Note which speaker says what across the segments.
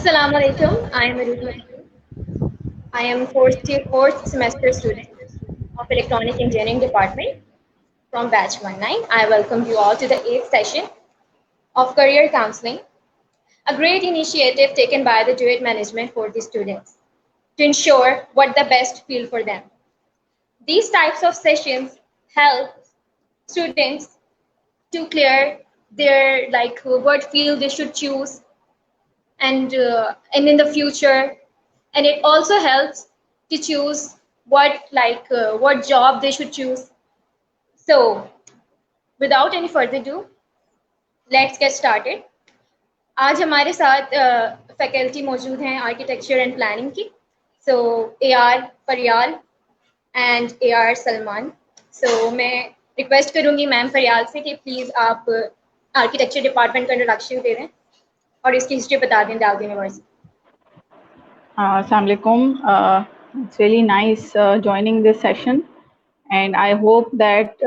Speaker 1: Assalamu alaikum. I am Arun Mahmood. I am fourth semester student of Electronic Engineering Department from batch 19. I welcome you all to the 8th session of Career Counseling, a great initiative taken by the DUIT management for the students to ensure what the best field for them. These types of sessions help students to clear their what field they should choose and in the future, and it also helps to choose what job they should choose. So without any further ado, let's get started. آج ہمارے ساتھ faculty موجود ہیں architecture and planning کی. So A R Faryal and A R Salman. So میں request کروں گی میم فریال سے کہ پلیز آپ آرکیٹیکچر ڈپارٹمنٹ کا انٹروڈکشن دے دیں اور اس کی ہسٹری بتا دیں داؤد university.
Speaker 2: Assalamu alaikum. It's really nice joining this session, and I hope that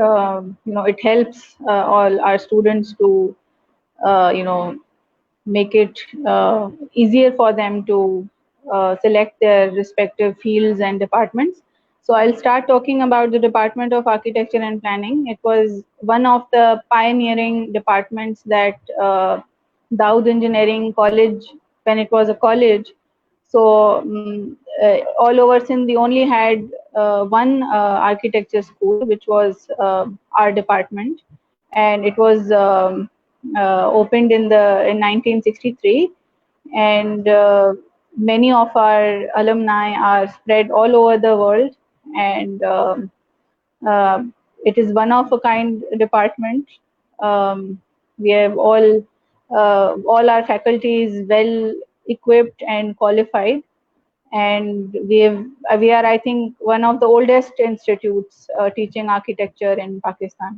Speaker 2: it helps all our students to make it easier for them to select their respective fields and departments. So I'll start talking about the Department of Architecture and Planning. It was one of the pioneering departments that Dawood Engineering College, when it was a college. So all over Sindh, we only had one architecture school, which was our department, and it was opened in 1963, and many of our alumni are spread all over the world, and it is one of a kind department. We have all our faculty is well equipped and qualified, and we are, I think, one of the oldest institutes teaching architecture in Pakistan.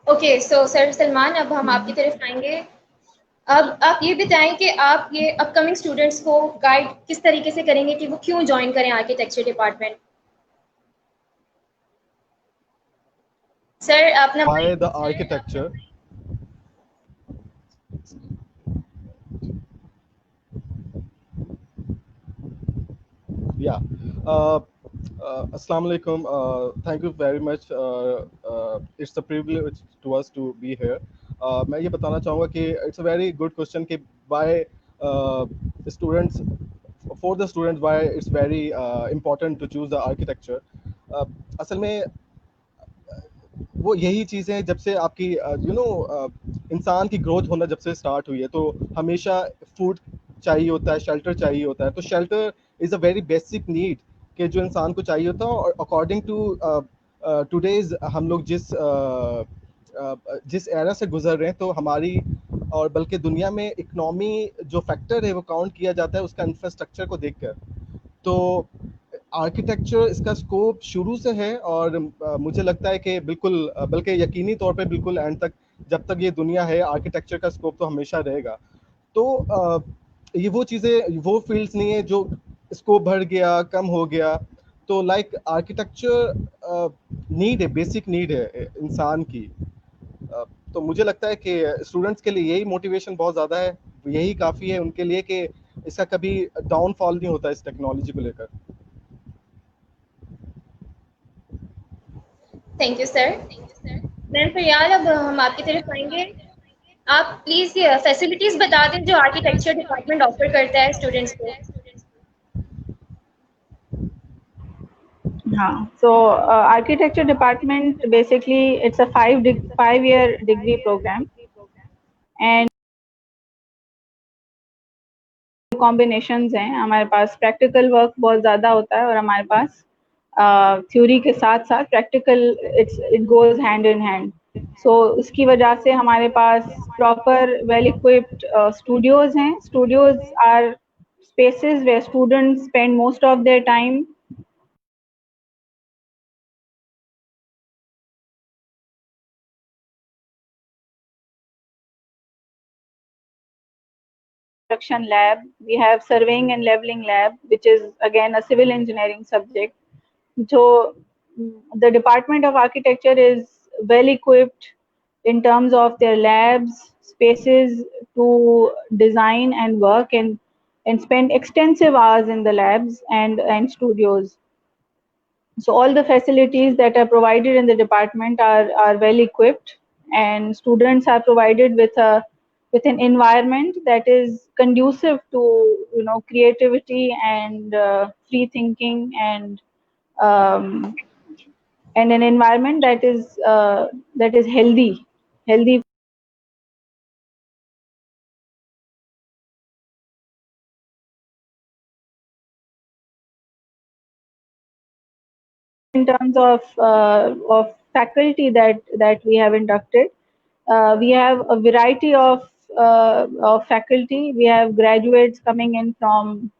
Speaker 1: Okay so sir Salman, اب ہم آپ کی طرف آئیں گے. اب آپ یہ بتائیں کہ آپ یہ اپ کمنگ اسٹوڈنٹس کو گائیڈ کس طریقے سے کریں گے کہ وہ کیوں جوائن کریں آرکیٹیکچر ڈپارٹمنٹ. سر آپ نے
Speaker 3: Why the architecture? Yeah. Assalamu alaikum. Thank you very much. It's a privilege to us to be here. میں یہ بتانا چاہوں گا کہ it's a very good question کہ why students, for the students, why it's very important to choose the architecture. اصل میں وہ یہی چیزیں جب سے آپ کی انسان کی گروتھ ہونا جب سے اسٹارٹ ہوئی ہے تو ہمیشہ فوڈ چاہیے ہوتا ہے, شیلٹر چاہیے ہوتا ہے. تو shelter is a very basic need کہ جو انسان کو چاہیے ہوتا ہے. اور اکارڈنگ ٹو ٹوڈیز ہم لوگ جس ایرا سے گزر رہے ہیں تو ہماری اور بلکہ دنیا میں اکنامی جو فیکٹر ہے وہ کاؤنٹ کیا جاتا ہے اس کا انفراسٹرکچر کو دیکھ کر. تو آرکیٹیکچر اس کا اسکوپ شروع سے ہے اور مجھے لگتا ہے کہ بالکل بلکہ یقینی طور پہ بالکل اینڈ تک جب تک یہ دنیا ہے آرکیٹیکچر کا اسکوپ تو ہمیشہ رہے گا. تو یہ وہ چیزیں, وہ فیلڈس نہیں ہیں جو اسکوپ بڑھ گیا, کم ہو گیا. تو لائک آرکیٹیکچر نیڈ ہے, بیسک نیڈ ہے انسان کی. تو مجھے لگتا ہے کہ اسٹوڈنٹس کے لیے یہی موٹیویشن بہت زیادہ ہے, یہی کافی ہے ان کے لیے کہ اس کا کبھی ڈاؤن فال نہیں ہوتا اس ٹیکنالوجی کو لے کر.
Speaker 1: Thank you sir. Ma'am Faryal, اب ہم آپ کی طرف آئیں گے. آپ پلیز یہ فیسلٹیز بتا دیں جو آرکیٹیکچر ڈپارٹمنٹ آفر کرتا ہے اسٹوڈنٹس کو.
Speaker 2: So architecture department basically it's a 5-year degree program, and combinations ہیں. ہمارے پاس پریکٹیکل ورک بہت زیادہ ہوتا ہے اور ہمارے پاس تھیوری کے ساتھ ساتھ practical it goes hand in hand. So اس کی وجہ سے ہمارے پاس پراپر ویل اکوپڈ اسٹوڈیوز ہیں. Studios are spaces where students spend most of their time construction lab. We have surveying and leveling lab, which is again a civil engineering subject. So the Department of Architecture is well equipped in terms of their labs, spaces to design and work and spend extensive hours in the labs and studios. So all the facilities that are provided in the department are well equipped, and students are provided with an environment that is conducive to creativity and free thinking um, and an environment that is healthy in terms of faculty that we have inducted. We have a variety of faculty. We have graduates coming in from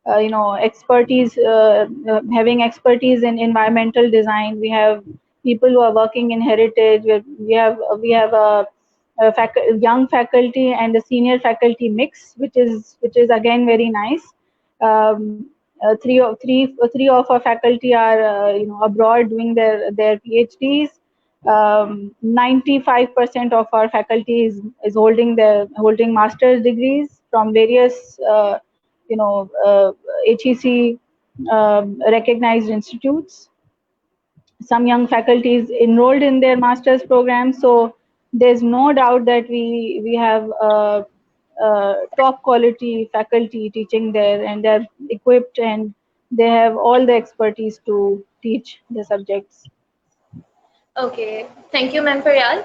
Speaker 2: expertise, having expertise in environmental design. We have people who are working in heritage. We have a young faculty and a senior faculty mix, which is again very nice. Three of our faculty are abroad doing their PhDs. 95% of our faculty is holding master's degrees from various HEC recognized institutes. Some young faculty is enrolled in their master's program, so there's no doubt that we have top quality faculty teaching there, and they're equipped and they have all the expertise to teach the subjects.
Speaker 1: Okay, thank you, ma'am, Faryal.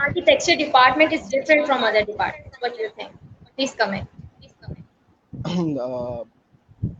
Speaker 1: architecture department is different from other departments? What do you think? Please comment.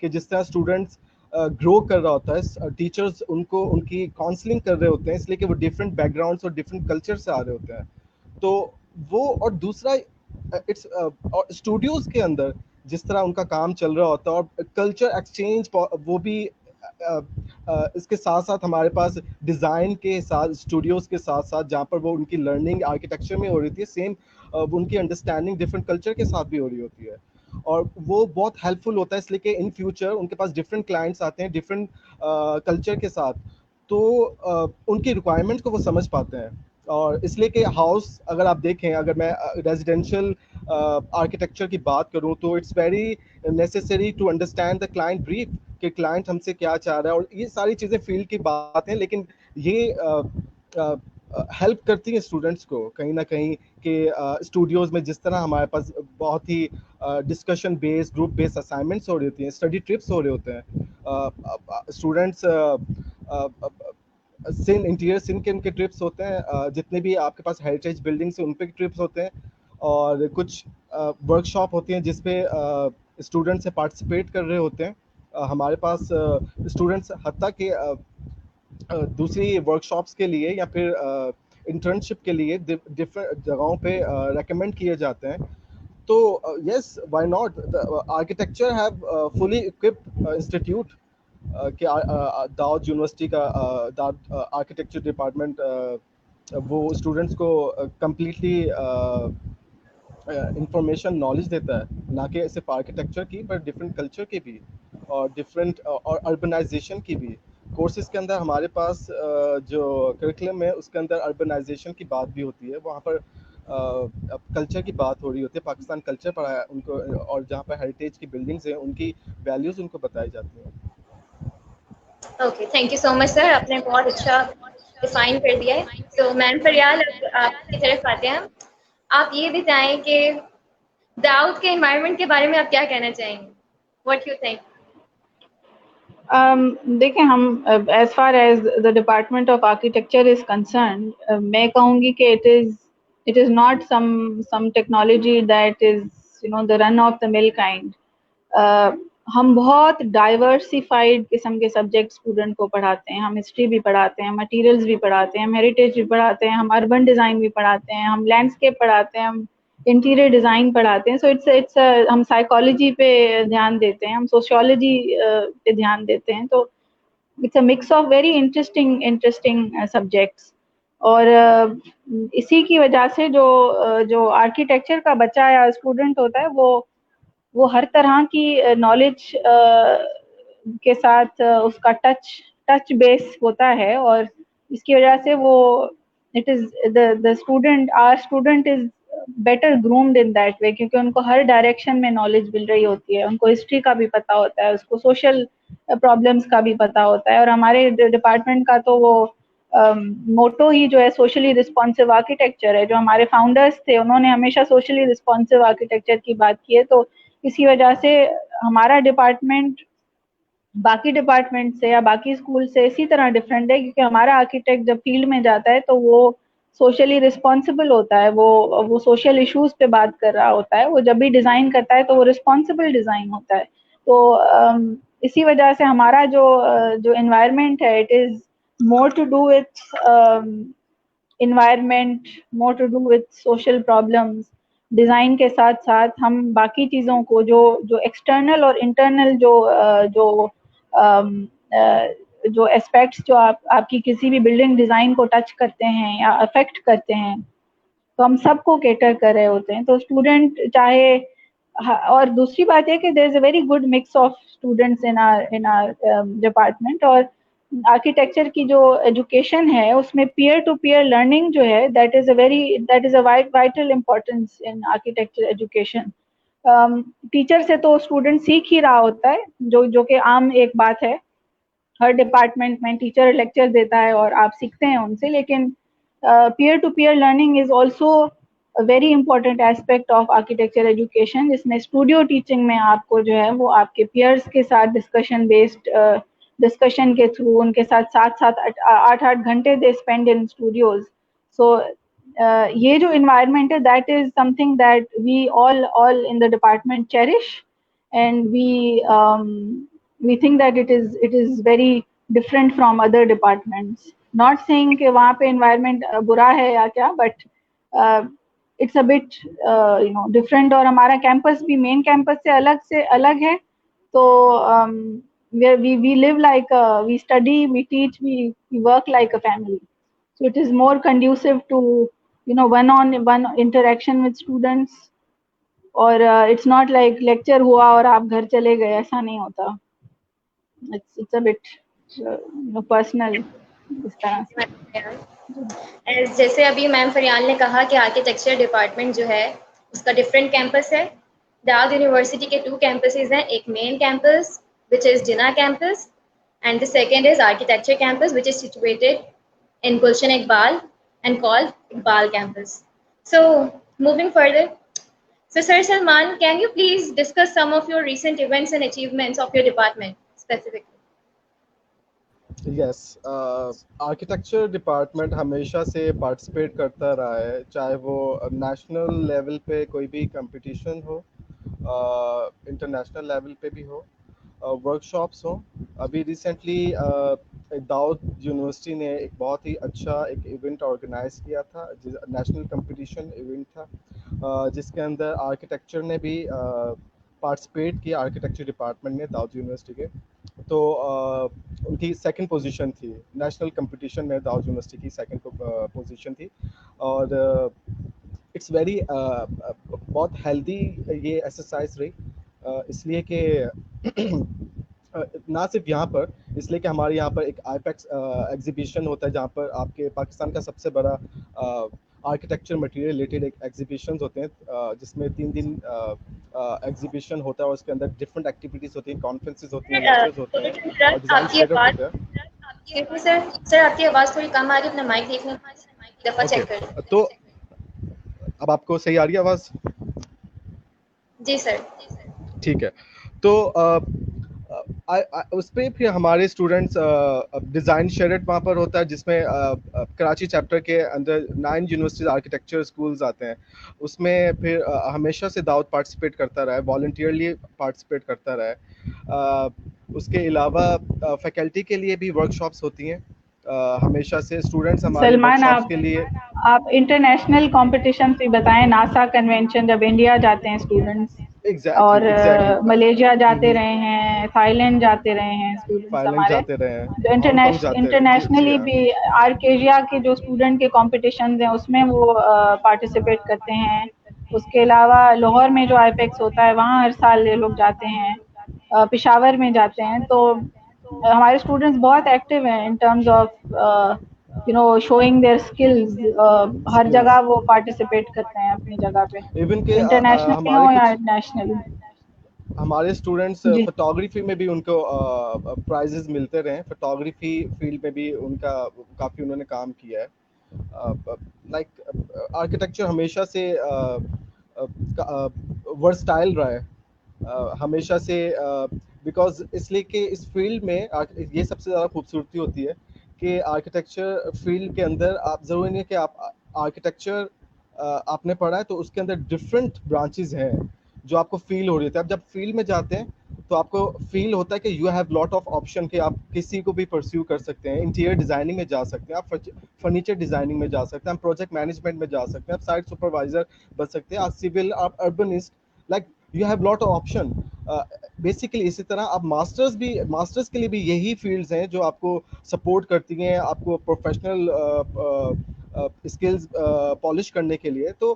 Speaker 3: کہ جس طرح students گرو کر رہا ہوتا ہے, teachers ان کو ان کی counselling کر رہے ہوتے ہیں, اس لیے کہ وہ ڈفرینٹ بیک گراؤنڈس اور ڈفرینٹ کلچر سے آ رہے ہوتے ہیں. تو وہ, اور دوسرا اٹس اسٹوڈیوز کے اندر جس طرح ان کا کام چل رہا ہوتا ہے, اور کلچر ایکسچینج وہ بھی اس کے ساتھ ساتھ ہمارے پاس ڈیزائن کے ساتھ اسٹوڈیوز کے ساتھ ساتھ جہاں پر وہ ان کی لرننگ آرکیٹیکچر میں ہو رہی تھی, سیم ان کی انڈرسٹینڈنگ ڈفرینٹ کلچر کے ساتھ بھی ہو رہی ہوتی ہے, اور وہ بہت ہیلپ فل ہوتا ہے, اس لیے کہ ان فیوچر ان کے پاس ڈفرینٹ کلائنٹس آتے ہیں ڈفرینٹ کلچر کے ساتھ, تو ان کی ریکوائرمنٹ کو وہ سمجھ پاتے ہیں. اور اس لیے کہ ہاؤس اگر آپ دیکھیں, اگر میں ریزیڈینشیل آرکیٹیکچر کی بات کروں تو it's very necessary to understand the client brief, کہ کلائنٹ ہم سے کیا چاہ رہا ہے, اور یہ ساری چیزیں فیلڈ کی بات ہیں, لیکن یہ ہیلپ کرتی ہیں اسٹوڈنٹس کو کہیں نہ کہیں, کہ اسٹوڈیوز میں جس طرح ہمارے پاس بہت ہی ڈسکشن بیس گروپ بیس اسائنمنٹس ہو رہی ہوتی ہیں, اسٹڈی ٹرپس ہو رہے ہوتے ہیں, اسٹوڈنٹس سن انٹیریئر سن کے ان کے ٹرپس ہوتے ہیں, جتنے بھی آپ کے پاس ہیریٹیج بلڈنگس ہیں ان پہ ٹرپس ہوتے ہیں, اور کچھ ورک شاپ ہوتی ہیں جس پہ اسٹوڈنٹس سے پارٹیسپیٹ کر رہے ہوتے ہیں. ہمارے پاس اسٹوڈنٹس حتیٰ کہ دوسری ورک شاپس کے لیے یا پھر انٹرنشپ کے لیے ڈفرینٹ جگہوں پہ ریکمینڈ کیے جاتے ہیں. تو yes, why not, architecture have fully equipped institute, کہ داؤد یونیورسٹی کا داؤد آرکیٹیکچر ڈپارٹمنٹ وہ اسٹوڈنٹس کو کمپلیٹلی انفارمیشن نالج دیتا ہے, نہ کہ صرف آرکیٹیکچر کی پر ڈفرینٹ کلچر کی بھی, اور ڈفرینٹ اور اربنائزیشن کی بھی. کورسز کے اندر ہمارے پاس جو کریکولم ہے اس کے اندر اربنائزیشن کی بات بھی ہوتی ہے, وہاں پر کلچر کی بات ہو رہی ہوتی ہے, پاکستان کلچر پڑھایا ہے ان کو, اور جہاں پر ہیریٹیج کی بلڈنگس ہیں ان کی ویلیوز ان کو بتائی جاتی ہیں.
Speaker 1: اوکے, تھینک یو سو مچ سر, آپ نے بہت اچھا ڈیفائن کر دیا ہے. سو میم فریال, اب آپ کی طرف آتے ہیں. آپ یہ بتائیں کہ داؤد کے انوائرمنٹ کے بارے میں آپ کیا کہنا چاہیں گے, واٹ یو تھنک؟
Speaker 2: دیکھیں, ہم as far as the department of architecture is concerned, میں کہوں گی کہ it is not some technology that is the run of the mill kind. ہم بہت ڈائیورسیفائڈ قسم کے سبجیکٹ اسٹوڈنٹ کو پڑھاتے ہیں. ہم ہسٹری بھی پڑھاتے ہیں, مٹیریلز بھی پڑھاتے ہیں, ہم ہیریٹیج بھی پڑھاتے ہیں, ہم اربن ڈیزائن بھی پڑھاتے ہیں, ہم لینڈسکیپ پڑھاتے ہیں, ہم انٹیریئر ڈیزائن پڑھاتے ہیں. سو اٹس ہم سائیکالوجی پہ دھیان دیتے ہیں, ہم سوشیولوجی پہ دھیان دیتے ہیں. تو it's a mix of very interesting subjects. اور اسی کی وجہ سے جو آرکیٹیکچر کا بچہ یا اسٹوڈنٹ ہوتا ہے وہ ہر طرح کی نالج کے ساتھ اس کا ٹچ بیس ہوتا ہے, اور اس کی وجہ سے وہ it is the student, our student is better groomed in that way, کیونکہ ان کو ہر ڈائریکشن میں نالج مل رہی ہوتی ہے. ان کو ہسٹری کا بھی پتہ ہوتا ہے, اس کو سوشل پرابلمس کا بھی پتہ ہوتا ہے. اور ہمارے ڈپارٹمنٹ کا تو وہ موٹو ہی جو ہے سوشلی رسپانسو آرکیٹیکچر ہے. جو ہمارے فاؤنڈرس تھے انہوں نے ہمیشہ سوشلی رسپانسو آرکیٹیکچر کی بات کی ہے. تو اسی وجہ سے ہمارا ڈپارٹمنٹ باقی ڈپارٹمنٹ سے یا باقی اسکول سے اسی طرح ڈفرینٹ ہے, کیونکہ ہمارا آرکیٹیکٹ جب فیلڈ میں جاتا ہے تو وہ سوشلی رسپانسبل ہوتا ہے, وہ سوشل ایشوز پہ بات کر رہا ہوتا ہے. وہ جب بھی ڈیزائن کرتا ہے تو وہ رسپانسبل ڈیزائن ہوتا ہے. تو اسی وجہ سے ہمارا جو انوائرمنٹ ہے it is more to do with environment, more to do with social problems. Design کے ساتھ ساتھ ہم باقی چیزوں کو جو ایکسٹرنل اور انٹرنل جو اسپیکٹس جو آپ کی کسی بھی بلڈنگ ڈیزائن کو ٹچ کرتے ہیں یا افیکٹ کرتے ہیں, تو ہم سب کو کیٹر کر رہے ہوتے ہیں. تو اسٹوڈنٹ چاہے, اور دوسری بات یہ کہ there is a very good mix of students in our department. اور آرکیٹیکچر کی جو ایجوکیشن ہے اس میں پیئر ٹو پیئر لرننگ جو ہے that is a vital importance in architecture education. Teacher سے تو اسٹوڈنٹ سیکھ ہی رہا ہوتا ہے, جو کہ عام ایک بات ہے. ہر ڈپارٹمنٹ میں ٹیچر لیکچر دیتا ہے اور آپ سیکھتے ہیں ان سے, لیکن peer to peer learning is also very important aspect of architecture education, جس میں اسٹوڈیو ٹیچنگ میں آپ کو جو ہے وہ آپ کے پیئرس کے ساتھ ڈسکشن بیسڈ ڈسکشن کے تھرو ان کے ساتھ 8 گھنٹے دے اسپینڈ ان اسٹوڈیوز. سو یہ جو انوائرمنٹ ہے that is something that we all in the department cherish, and we think that it is very different from other departments. Not saying کہ وہاں پہ environment برا ہے یا کیا, but it's a bit different. اور ہمارا campus بھی main campus سے الگ ہے. So we live like we study, we teach, we work like a family. So it is more conducive to one-on-one interaction with students. اور it's not like lecture ہوا اور آپ گھر چلے گئے, ایسا نہیں ہوتا. It's a bit personal اس طرح سے.
Speaker 1: جیسے ابھی میم فریال نے کہا کہ آرکیٹیکچر ڈپارٹمنٹ جو ہے اس کا ڈفرینٹ کیمپس ہے. داؤد یونیورسٹی کے 2 کیمپسز ہیں, ایک مین campus which is Jinnah campus, and the second is architecture campus which is situated in Gulshan Iqbal and called Iqbal campus. So moving further, so Sir Salman, can you please discuss some of your recent events and achievements of your department specifically?
Speaker 3: Yes, architecture department ہمیشہ سے participate کرتا رہا ہے, چاہے وہ national level پہ کوئی بھی کمپٹیشن ہو, انٹرنیشنل لیول پہ بھی ہو, ورک شاپس ہوں. ابھی ریسنٹلی داؤد یونیورسٹی نے ایک بہت ہی اچھا ایک ایونٹ آرگنائز کیا تھا, نیشنل کمپٹیشن ایونٹ تھا, جس کے اندر آرکیٹیکچر نے بھی پارٹیسپیٹ کیا, آرکیٹیکچر ڈپارٹمنٹ نے داؤد یونیورسٹی کے. تو ان کی 2nd پوزیشن تھی نیشنل کمپٹیشن میں, داؤد یونیورسٹی کی 2nd پوزیشن تھی. اور اٹس ویری بہت ہیلدی یہ ایکسرسائز رہی, اس لیے کہ نہ صرف یہاں پر, اس لیے کہ ہمارے یہاں پر ایک آئیپیکس ایگزیبیشن ہوتا ہے جہاں پر آپ کے پاکستان کا سب سے بڑا آرکیٹیکچر مٹیریل ریلیٹڈ ایک ایگزیبیشنز ہوتے ہیں, جس میں 3 دن ایگزیبیشن ہوتا ہے, اور اس کے اندر ڈفرینٹ ایکٹیویٹیز ہوتی ہیں, کانفرنسز ہوتی ہیں, لیکچرز ہوتے ہیں, اور ڈیزائن اسٹیڈر ہوتا ہے.
Speaker 1: سر آپ کی آواز تھوڑی کم آ رہی ہے, اپنا مائک دیکھ لیں, دفعہ چیک کر لیں.
Speaker 3: تو اب آپ کو صحیح آ رہی ہے آواز؟
Speaker 1: جی سر.
Speaker 3: ٹھیک ہے. تو اس پہ پھر ہمارے اسٹوڈنٹس ڈیزائن شیرٹ وہاں پر ہوتا ہے, جس میں کراچی چیپٹر کے اندر 9 یونیورسٹیز آرکیٹیکچر اسکولز آتے ہیں. اس میں پھر ہمیشہ سے داؤد پارٹیسپیٹ کرتا رہا ہے, والنٹیئرلی پارٹیسپیٹ کرتا رہا ہے. اس کے علاوہ فیکلٹی کے لیے بھی ورک شاپس ہوتی ہیں ہمیشہ سے. اسٹوڈنٹس ہمارے ورک
Speaker 2: سلمان,
Speaker 3: شاپس کے لیے
Speaker 2: آپ انٹرنیشنل کمپٹیشن بھی بتائیں. ناسا کنونشن جب انڈیا جاتے ہیں اسٹوڈنٹس, اور ملیشیا جاتے رہے ہیں, تھائی لینڈ جاتے رہے ہیں اسٹوڈنٹس
Speaker 3: فائنلینڈ
Speaker 2: ہمارے.
Speaker 3: جاتے رہے ہیں,
Speaker 2: جو
Speaker 3: ہانگ کانگ جاتے ہیں.
Speaker 2: انٹرنیشنلی بھی آرکیجیا کے جو اسٹوڈنٹ کے کمپٹیشنز ہیں اس میں وہ پارٹیسپیٹ کرتے ہیں. اس کے علاوہ لاہور میں جو آئیپیکس ہوتا ہے وہاں ہر سال یہ لوگ جاتے ہیں, پشاور میں جاتے ہیں. تو ہمارے اسٹوڈنٹس بہت ایکٹیو ہیں in terms of showing their skills. ہر جگہ وہ پارٹیسپیٹ کرتے ہیں اپنی جگہ پہ,
Speaker 3: ایون کہ
Speaker 2: انٹرنیشنلی ہو یا نیشنلی.
Speaker 3: ہمارے اسٹوڈنٹس فوٹوگرافی میں بھی ان کو پرائزز ملتے رہے. فوٹوگرافی فیلڈ میں بھی ان کا کافی انہوں نے کام کیا ہے. لائک آرکیٹیکچر ہمیشہ سے ورسٹائل رہا ہے ہمیشہ سے, بیکاز اس لیے کہ اس فیلڈ میں یہ سب سے زیادہ خوبصورتی ہوتی ہے کہ آرکیٹیکچر فیلڈ کے اندر آپ ضروری نہیں کہ آپ آرکیٹیکچر آپ نے پڑھا ہے تو اس کے اندر ڈفرینٹ برانچز ہیں جو آپ کو فیل ہو رہی ہوتی ہے. اب جب فیلڈ میں جاتے ہیں تو آپ کو فیل ہوتا ہے کہ you have lot of option, کہ آپ کسی کو بھی پرسیو کر سکتے ہیں. انٹیریئر ڈیزائننگ میں جا سکتے ہیں, آپ فرنیچر ڈیزائننگ میں جا سکتے ہیں, آپ پروجیکٹ مینجمنٹ میں جا سکتے ہیں, آپ سائٹ سپروائزر بن سکتے ہیں, آپ سول, آپ urbanist, like you have lot of option basically. اسی طرح آپ ماسٹرز کے لیے بھی یہی فیلڈز ہیں جو آپ کو سپورٹ کرتی ہیں آپ کو پروفیشنل اسکلز پالش کرنے کے لیے. تو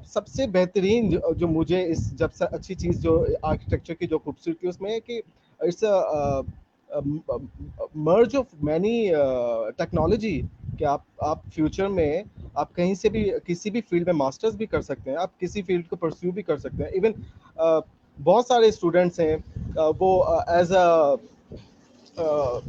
Speaker 3: سب سے بہترین جو مجھے اس جب سے اچھی چیز جو آرکیٹیکچر کی جو خوبصورتی اس میں ہے کہ it's merge of many technology, کہ آپ فیوچر میں آپ کہیں سے بھی کسی بھی فیلڈ میں ماسٹرز بھی کر سکتے ہیں, آپ کسی فیلڈ کو پرسیو بھی کر سکتے ہیں. ایون بہت سارے اسٹوڈنٹس ہیں وہ ایز اے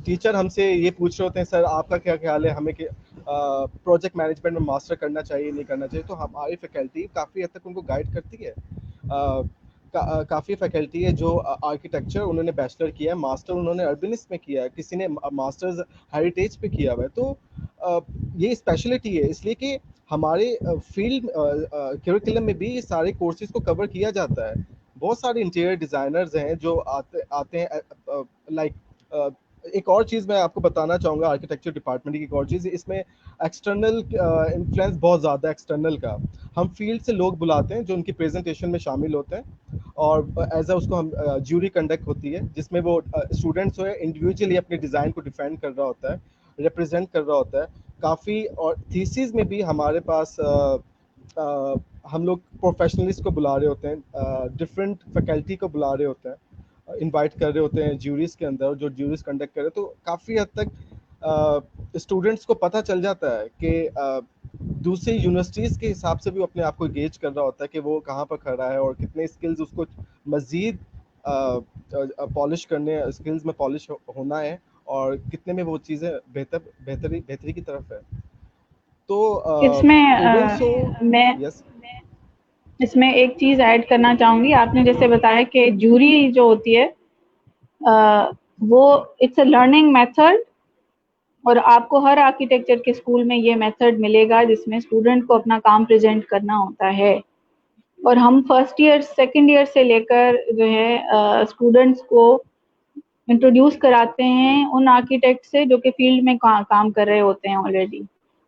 Speaker 3: ٹیچر ہم سے یہ پوچھ رہے ہوتے ہیں, سر آپ کا کیا خیال ہے, ہمیں کہ پروجیکٹ مینجمنٹ میں ماسٹر کرنا چاہیے نہیں کرنا چاہیے. تو ہماری فیکلٹی کافی حد تک ان کو گائیڈ کرتی ہے. کافی فیکلٹی ہے جو آرکیٹیکچر انہوں نے بیچلر کیا ہے, ماسٹر انہوں نے اربنسٹ میں کیا ہے, کسی نے ماسٹرز ہیریٹیج پہ کیا ہوا ہے. تو یہ اسپیشلٹی ہے اس لیے کہ ہمارے فیلڈ کریکولم میں بھی سارے کورسز کو کور کیا جاتا ہے. بہت سارے انٹیریئر ڈیزائنرز ہیں جو آتے ہیں لائک ایک اور چیز میں آپ کو بتانا چاہوں گا آرکیٹیکچر ڈپارٹمنٹ کی ایک اور چیز اس میں ایکسٹرنل انفلوئنس بہت زیادہ ہے ایکسٹرنل کا. ہم فیلڈ سے لوگ بلاتے ہیں جو ان کی پریزنٹیشن میں شامل ہوتے ہیں اور ایز اے اس کو ہم جیوری کنڈکٹ ہوتی ہے جس میں وہ اسٹوڈنٹس جو ہے انڈیویجولی اپنے ڈیزائن کو ڈیفینڈ کر رہا ہوتا ہے, ریپرزینٹ کر رہا ہوتا ہے کافی. اور تھیسیز میں بھی ہمارے پاس ہم لوگ پروفیشنلسٹ کو بلا رہے ہوتے ہیں, ڈفرینٹ فیکلٹی کو بلا رہے ہوتے ہیں, انوائٹ کر رہے ہوتے ہیں جیوریز کے اندر, جو جیوریز کنڈکٹ کر رہے ہیں. تو کافی حد تک اسٹوڈنٹس کو پتہ چل جاتا ہے کہ دوسری یونیورسٹیز کے حساب سے بھی اپنے آپ کو گیج کر رہا ہوتا ہے کہ وہ کہاں پر کھڑا ہے اور کتنے اسکلز اس کو مزید پالش کرنے, اسکلز میں پالش ہونا ہے اور کتنے میں وہ چیزیں بہتری کی طرف ہے. تو
Speaker 2: اس میں
Speaker 3: اسٹوڈنٹس ہو.
Speaker 2: میں
Speaker 3: یس
Speaker 2: اس میں ایک چیز ایڈ کرنا چاہوں گی. آپ نے جیسے بتایا کہ جوری جو ہوتی ہے وہ اٹس اے لرننگ میتھڈ, اور آپ کو ہر آرکیٹیکچر کے اسکول میں یہ میتھڈ ملے گا جس میں اسٹوڈنٹ کو اپنا کام پریزنٹ کرنا ہوتا ہے. اور ہم فرسٹ ایئر سیکنڈ ایئر سے لے کر جو ہے اسٹوڈنٹس کو انٹروڈیوس کراتے ہیں ان آرکیٹیکٹ سے جو کہ فیلڈ میں کام کر رہے ہوتے ہیں آلریڈی.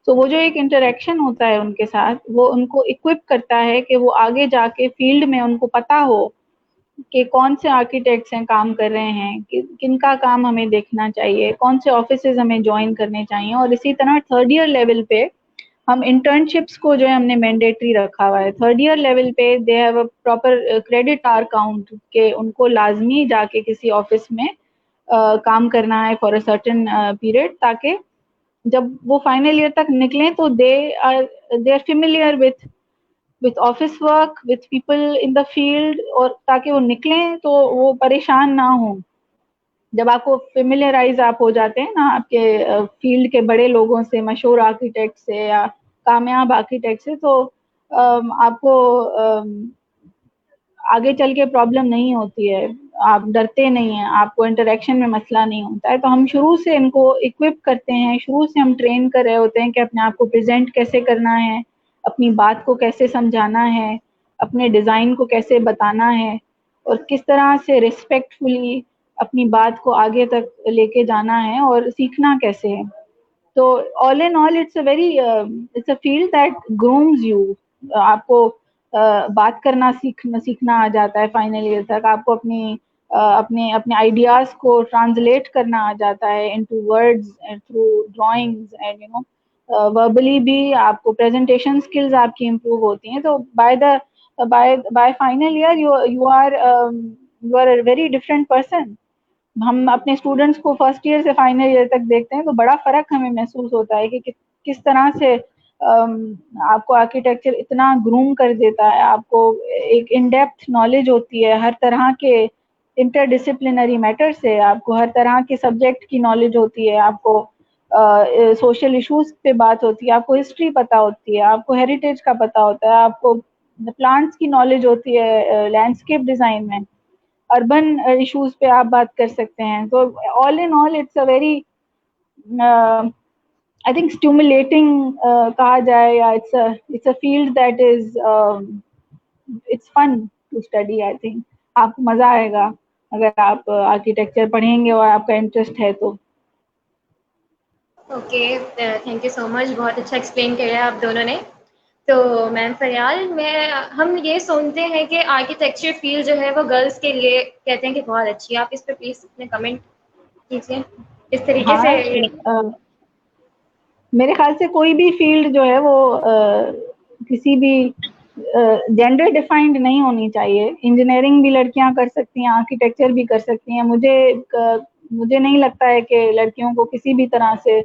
Speaker 2: تو وہ جو ایک انٹریکشن ہوتا ہے ان کے ساتھ, وہ ان کو اکوپ کرتا ہے کہ وہ آگے جا کے فیلڈ میں ان کو پتا ہو کہ کون سے آرکیٹیکٹس ہیں کام کر رہے ہیں, کن کا کام ہمیں دیکھنا چاہیے, کون سے آفیسز ہمیں جوائن کرنے چاہیے. اور اسی طرح تھرڈ ایئر لیول پہ ہم انٹرنشپس کو جو ہے ہم نے مینڈیٹری رکھا ہوا ہے. تھرڈ ایئر لیول پہ they have a proper credit or count کہ ان کو لازمی جا کے کسی آفس میں کام کرنا ہے فار اے سرٹن پیریڈ, تاکہ جب وہ فائنل ایئر تک نکلیں تو they are familiar with office work, with people in the field, اور تاکہ وہ نکلیں تو وہ پریشان نہ ہوں. جب آپ کو فیملیئرائز آپ ہو جاتے ہیں نا آپ کے فیلڈ کے بڑے لوگوں سے, مشہور آرکیٹیکٹ سے یا کامیاب آرکیٹیکٹ سے, تو آپ کو آگے چل کے پرابلم نہیں ہوتی ہے, آپ ڈرتے نہیں ہیں, آپ کو انٹریکشن میں مسئلہ نہیں ہوتا ہے. تو ہم شروع سے ان کو اکوپ کرتے ہیں, شروع سے ہم ٹرین کر رہے ہوتے ہیں کہ اپنے آپ کو پریزنٹ کیسے کرنا ہے, اپنی بات کو کیسے سمجھانا ہے, اپنے ڈیزائن کو کیسے بتانا ہے, اور کس طرح سے ریسپیکٹفلی اپنی بات کو آگے تک لے کے جانا ہے, اور سیکھنا کیسے ہے. تو all in all it's a field that grooms you. آپ کو بات کرنا سیکھنا آ جاتا ہے فائنل ایئر تک, آپ کو اپنے آئیڈیاز کو ٹرانسلیٹ کرنا آ جاتا ہے into words through drawings, and you know verbally بھی آپ کو پریزنٹیشن اسکلز آپ کی امپروو ہوتی ہیں. تو by final year you are a very different person. ہم اپنے اسٹوڈنٹس کو فرسٹ ایئر سے فائنل ایئر تک دیکھتے ہیں تو بڑا فرق ہمیں محسوس ہوتا ہے کہ کس طرح سے آپ کو آرکیٹیکچر اتنا گروم کر دیتا ہے. آپ کو ایک ان ڈیپتھ نالج ہوتی ہے ہر طرح کے انٹر ڈسپلنری میٹر سے, آپ کو ہر طرح کے سبجیکٹ کی نالج ہوتی ہے, آپ کو سوشل ایشوز پہ بات ہوتی ہے, آپ کو ہسٹری پتہ ہوتی ہے, آپ کو ہیریٹیج کا پتہ ہوتا ہے, آپ کو پلانٹس کی نالج ہوتی ہے لینڈسکیپ ڈیزائن میں, اربن ایشوز پہ آپ بات کر سکتے ہیں. تو all in all it's a very I think stimulating کہا جائے, یا it's a field that is it's fun to study. I think آپ کو مزہ آئے گا اگر آپ آرکیٹیکچر پڑھیں گے اور آپ کا انٹرسٹ ہے تو.
Speaker 1: اوکے, تھینک یو سو مچ, بہت اچھا ایکسپلین کیا آپ دونوں نے. تو میم فریال, ہم یہ سنتے ہیں کہ آرکیٹیکچر فیلڈ جو ہے وہ گرلس کے لیے کہتے ہیں کہ بہت اچھی ہے. آپ اس پہ پلیز اپنے کمنٹ کیجیے اس طریقے سے.
Speaker 2: ہاں, میرے خیال سے کوئی بھی فیلڈ جو ہے وہ کسی بھی جینڈر ڈیفائنڈ نہیں ہونی چاہیے. انجینئرنگ بھی لڑکیاں کر سکتی ہیں, آرکیٹیکچر بھی کر سکتی ہیں. مجھے نہیں لگتا ہے کہ لڑکیوں کو کسی بھی طرح سے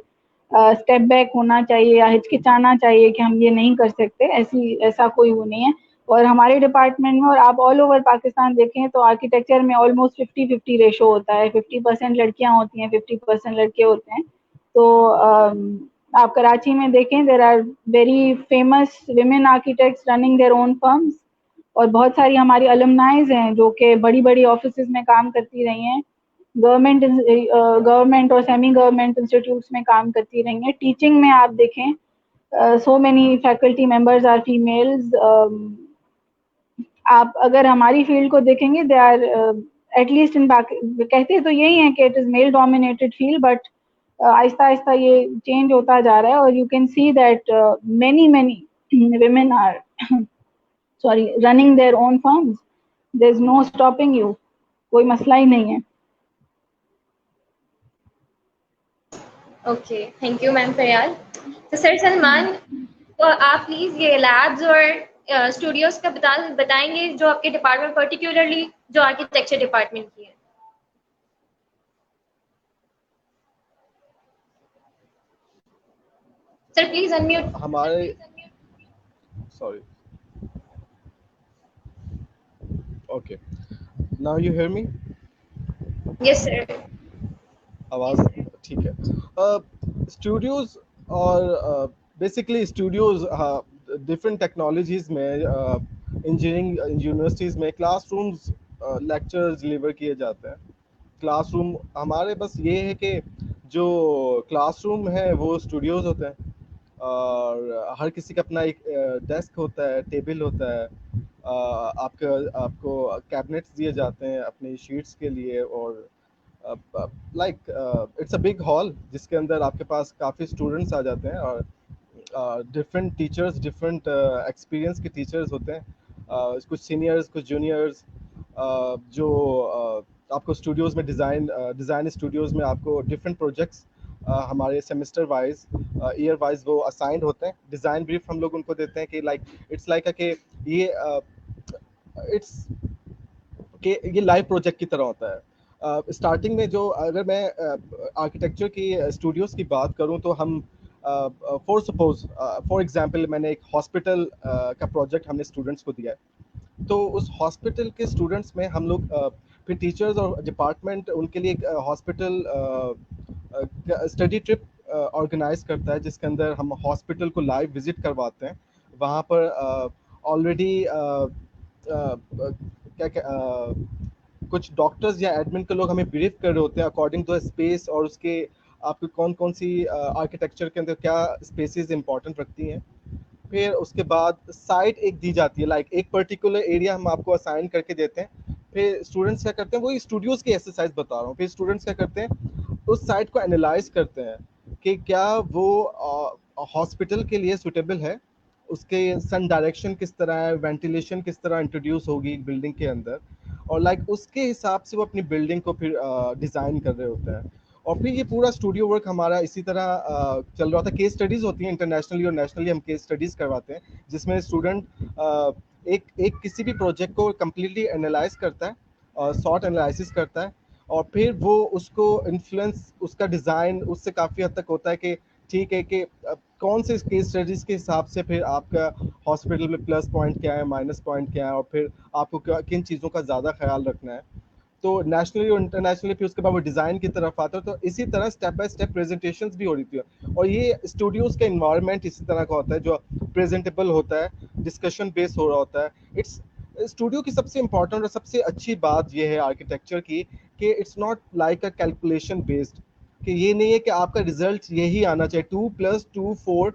Speaker 2: اسٹیپ بیک ہونا چاہیے یا ہچکچانا چاہیے کہ ہم یہ نہیں کر سکتے. ایسا کوئی وہ نہیں ہے. اور ہمارے ڈپارٹمنٹ میں, اور آپ آل اوور پاکستان دیکھیں تو آرکیٹیکچر میں آلموسٹ 50-50 ریشو ہوتا ہے. 50% لڑکیاں ہوتی ہیں, 50% لڑکے ہوتے ہیں. تو آپ کراچی میں دیکھیں, there are very famous women architects running their own firms, اور بہت ساری ہماری الومنائز ہیں جو کہ بڑی بڑی آفیسز میں کام کرتی رہی ہیں, گورنمنٹ اور سیمی گورنمنٹ انسٹیٹیوٹس میں کام کرتی رہی ہیں. ٹیچنگ میں آپ دیکھیں, so many faculty members are females. آپ اگر ہماری فیلڈ کو دیکھیں گے، دے آر ایٹ لیسٹ ان کہتے تو یہی ہیں کہ it is male dominated field, but آہستہ آہستہ یہ چینج ہوتا جا رہا ہے، اور you can see that many women are sorry running their own farms. There is no stopping you, کوئی مسئلہ ہی نہیں ہے.
Speaker 1: Okay, thank you ma'am Faryal. تو سر سلمان، تو آپ پلیز یہ لیبز اور اسٹوڈیوز کا بتائیں گے جو آپ کے ڈپارٹمنٹ پرٹیکولرلی جو آرکیٹیکچر ڈپارٹمنٹ کی ہے. Sir please unmute.
Speaker 3: ہمارے sorry okay now you hear me.
Speaker 1: Yes sir.
Speaker 3: آواز ٹھیک ہے. اسٹوڈیوز اور بیسکلی اسٹوڈیوز ڈفرینٹ ٹیکنالوجیز میں انجینئرنگ یونیورسٹیز میں کلاس رومز لیکچرز ڈلیور کیے جاتے ہیں. کلاس روم ہمارے بس یہ ہے کہ جو کلاس روم ہے وہ اسٹوڈیوز ہوتے ہیں، اور ہر کسی کا اپنا ایک ڈیسک ہوتا ہے، ٹیبل ہوتا ہے. آپ کو کیبنٹس دیے جاتے ہیں اپنی شیٹس کے لیے، اور like it's a big hall جس کے اندر آپ کے پاس کافی اسٹوڈنٹس آ جاتے ہیں، اور ڈفرینٹ ٹیچرس، ڈفرینٹ ایکسپیرئنس کے ٹیچرز ہوتے ہیں، کچھ سینئرز کچھ جونیئرز، جو آپ کو اسٹوڈیوز میں ڈیزائن اسٹوڈیوز میں آپ کو ڈفرینٹ پروجیکٹس ہمارے سیمسٹر وائز ایئر وائز وہ اسائنڈ ہوتے ہیں. ڈیزائن بریف ہم لوگ ان کو دیتے ہیں کہ اٹس لائک کہ یہ اٹس کہ یہ لائیو پروجیکٹ کی طرح ہوتا ہے. اسٹارٹنگ میں جو اگر میں آرکیٹیکچر کی اسٹوڈیوز کی بات کروں تو ہم فار ایگزامپل میں نے ایک ہاسپٹل کا پروجیکٹ ہم نے اسٹوڈنٹس کو دیا ہے، تو اس ہاسپٹل کے اسٹوڈنٹس میں ہم لوگ پھر ٹیچرز اور ڈپارٹمنٹ ان کے لیے ایک ہاسپٹل اسٹڈی ٹرپ آرگنائز کرتا ہے، جس کے اندر ہم ہاسپٹل کو لائیو وزٹ کرواتے ہیں. وہاں پر آلریڈی کچھ ڈاکٹرز یا ایڈمن کے لوگ ہمیں بریف کر رہے ہوتے ہیں اکارڈنگ ٹو اسپیس، اور اس کے آپ کو کون کون سی آرکیٹیکچر کے اندر کیا اسپیسیز امپورٹنٹ رکھتی ہیں. پھر اس کے بعد سائٹ ایک دی جاتی ہے، لائک ایک پرٹیکولر ایریا ہم آپ کو اسائن کر کے دیتے ہیں. پھر اسٹوڈنٹس کیا کرتے ہیں، وہی اسٹوڈیوز کی ایکسرسائز بتا رہا ہوں، پھر اسٹوڈنٹس کیا کرتے ہیں اس سائٹ کو انالائز کرتے ہیں کہ کیا وہ ہاسپٹل کے لیے سوٹیبل ہے، اس کے سن ڈائریکشن کس طرح ہے، وینٹیلیشن کس طرح انٹروڈیوس ہوگی بلڈنگ کے اندر، اور لائک اس کے حساب سے وہ اپنی بلڈنگ کو پھر ڈیزائن کر رہے ہوتے ہیں. اور پھر یہ پورا اسٹوڈیو ورک ہمارا اسی طرح چل رہا تھا. کیس اسٹڈیز ہوتی ہیں انٹرنیشنلی اور نیشنلی، ہم کیس اسٹڈیز کرواتے ہیں جس میں اسٹوڈنٹ ایک کسی بھی پروجیکٹ کو کمپلیٹلی انالائز کرتا ہے، سارٹ انالائسس کرتا ہے، اور پھر وہ اس کو انفلوئنس اس کا ڈیزائن اس سے کافی حد تک ہوتا ہے کہ ٹھیک ہے کہ کون سے کیس اسٹڈیز کے حساب سے پھر آپ کا ہاسپٹل میں پلس پوائنٹ کیا ہے، مائنس پوائنٹ کیا ہے، اور پھر آپ کو کن چیزوں کا زیادہ خیال رکھنا ہے. تو نیشنلی اور انٹرنیشنلی پھر اس کے بعد وہ ڈیزائن کی طرف آتا ہے. تو اسی طرح اسٹیپ بائی اسٹیپ پریزنٹیشنز بھی ہو رہی تھی، اور یہ اسٹوڈیوز کا انوائرمنٹ اسی طرح کا ہوتا ہے جو پریزنٹیبل ہوتا ہے، ڈسکشن بیس ہو رہا ہوتا ہے. اٹس اسٹوڈیو کی سب سے امپورٹنٹ اور سب سے اچھی بات یہ ہے آرکیٹیکچر کی کہ it's not like a calculation based, کہ یہ نہیں ہے کہ آپ کا ریزلٹ یہی آنا چاہیے 2 + 2 4،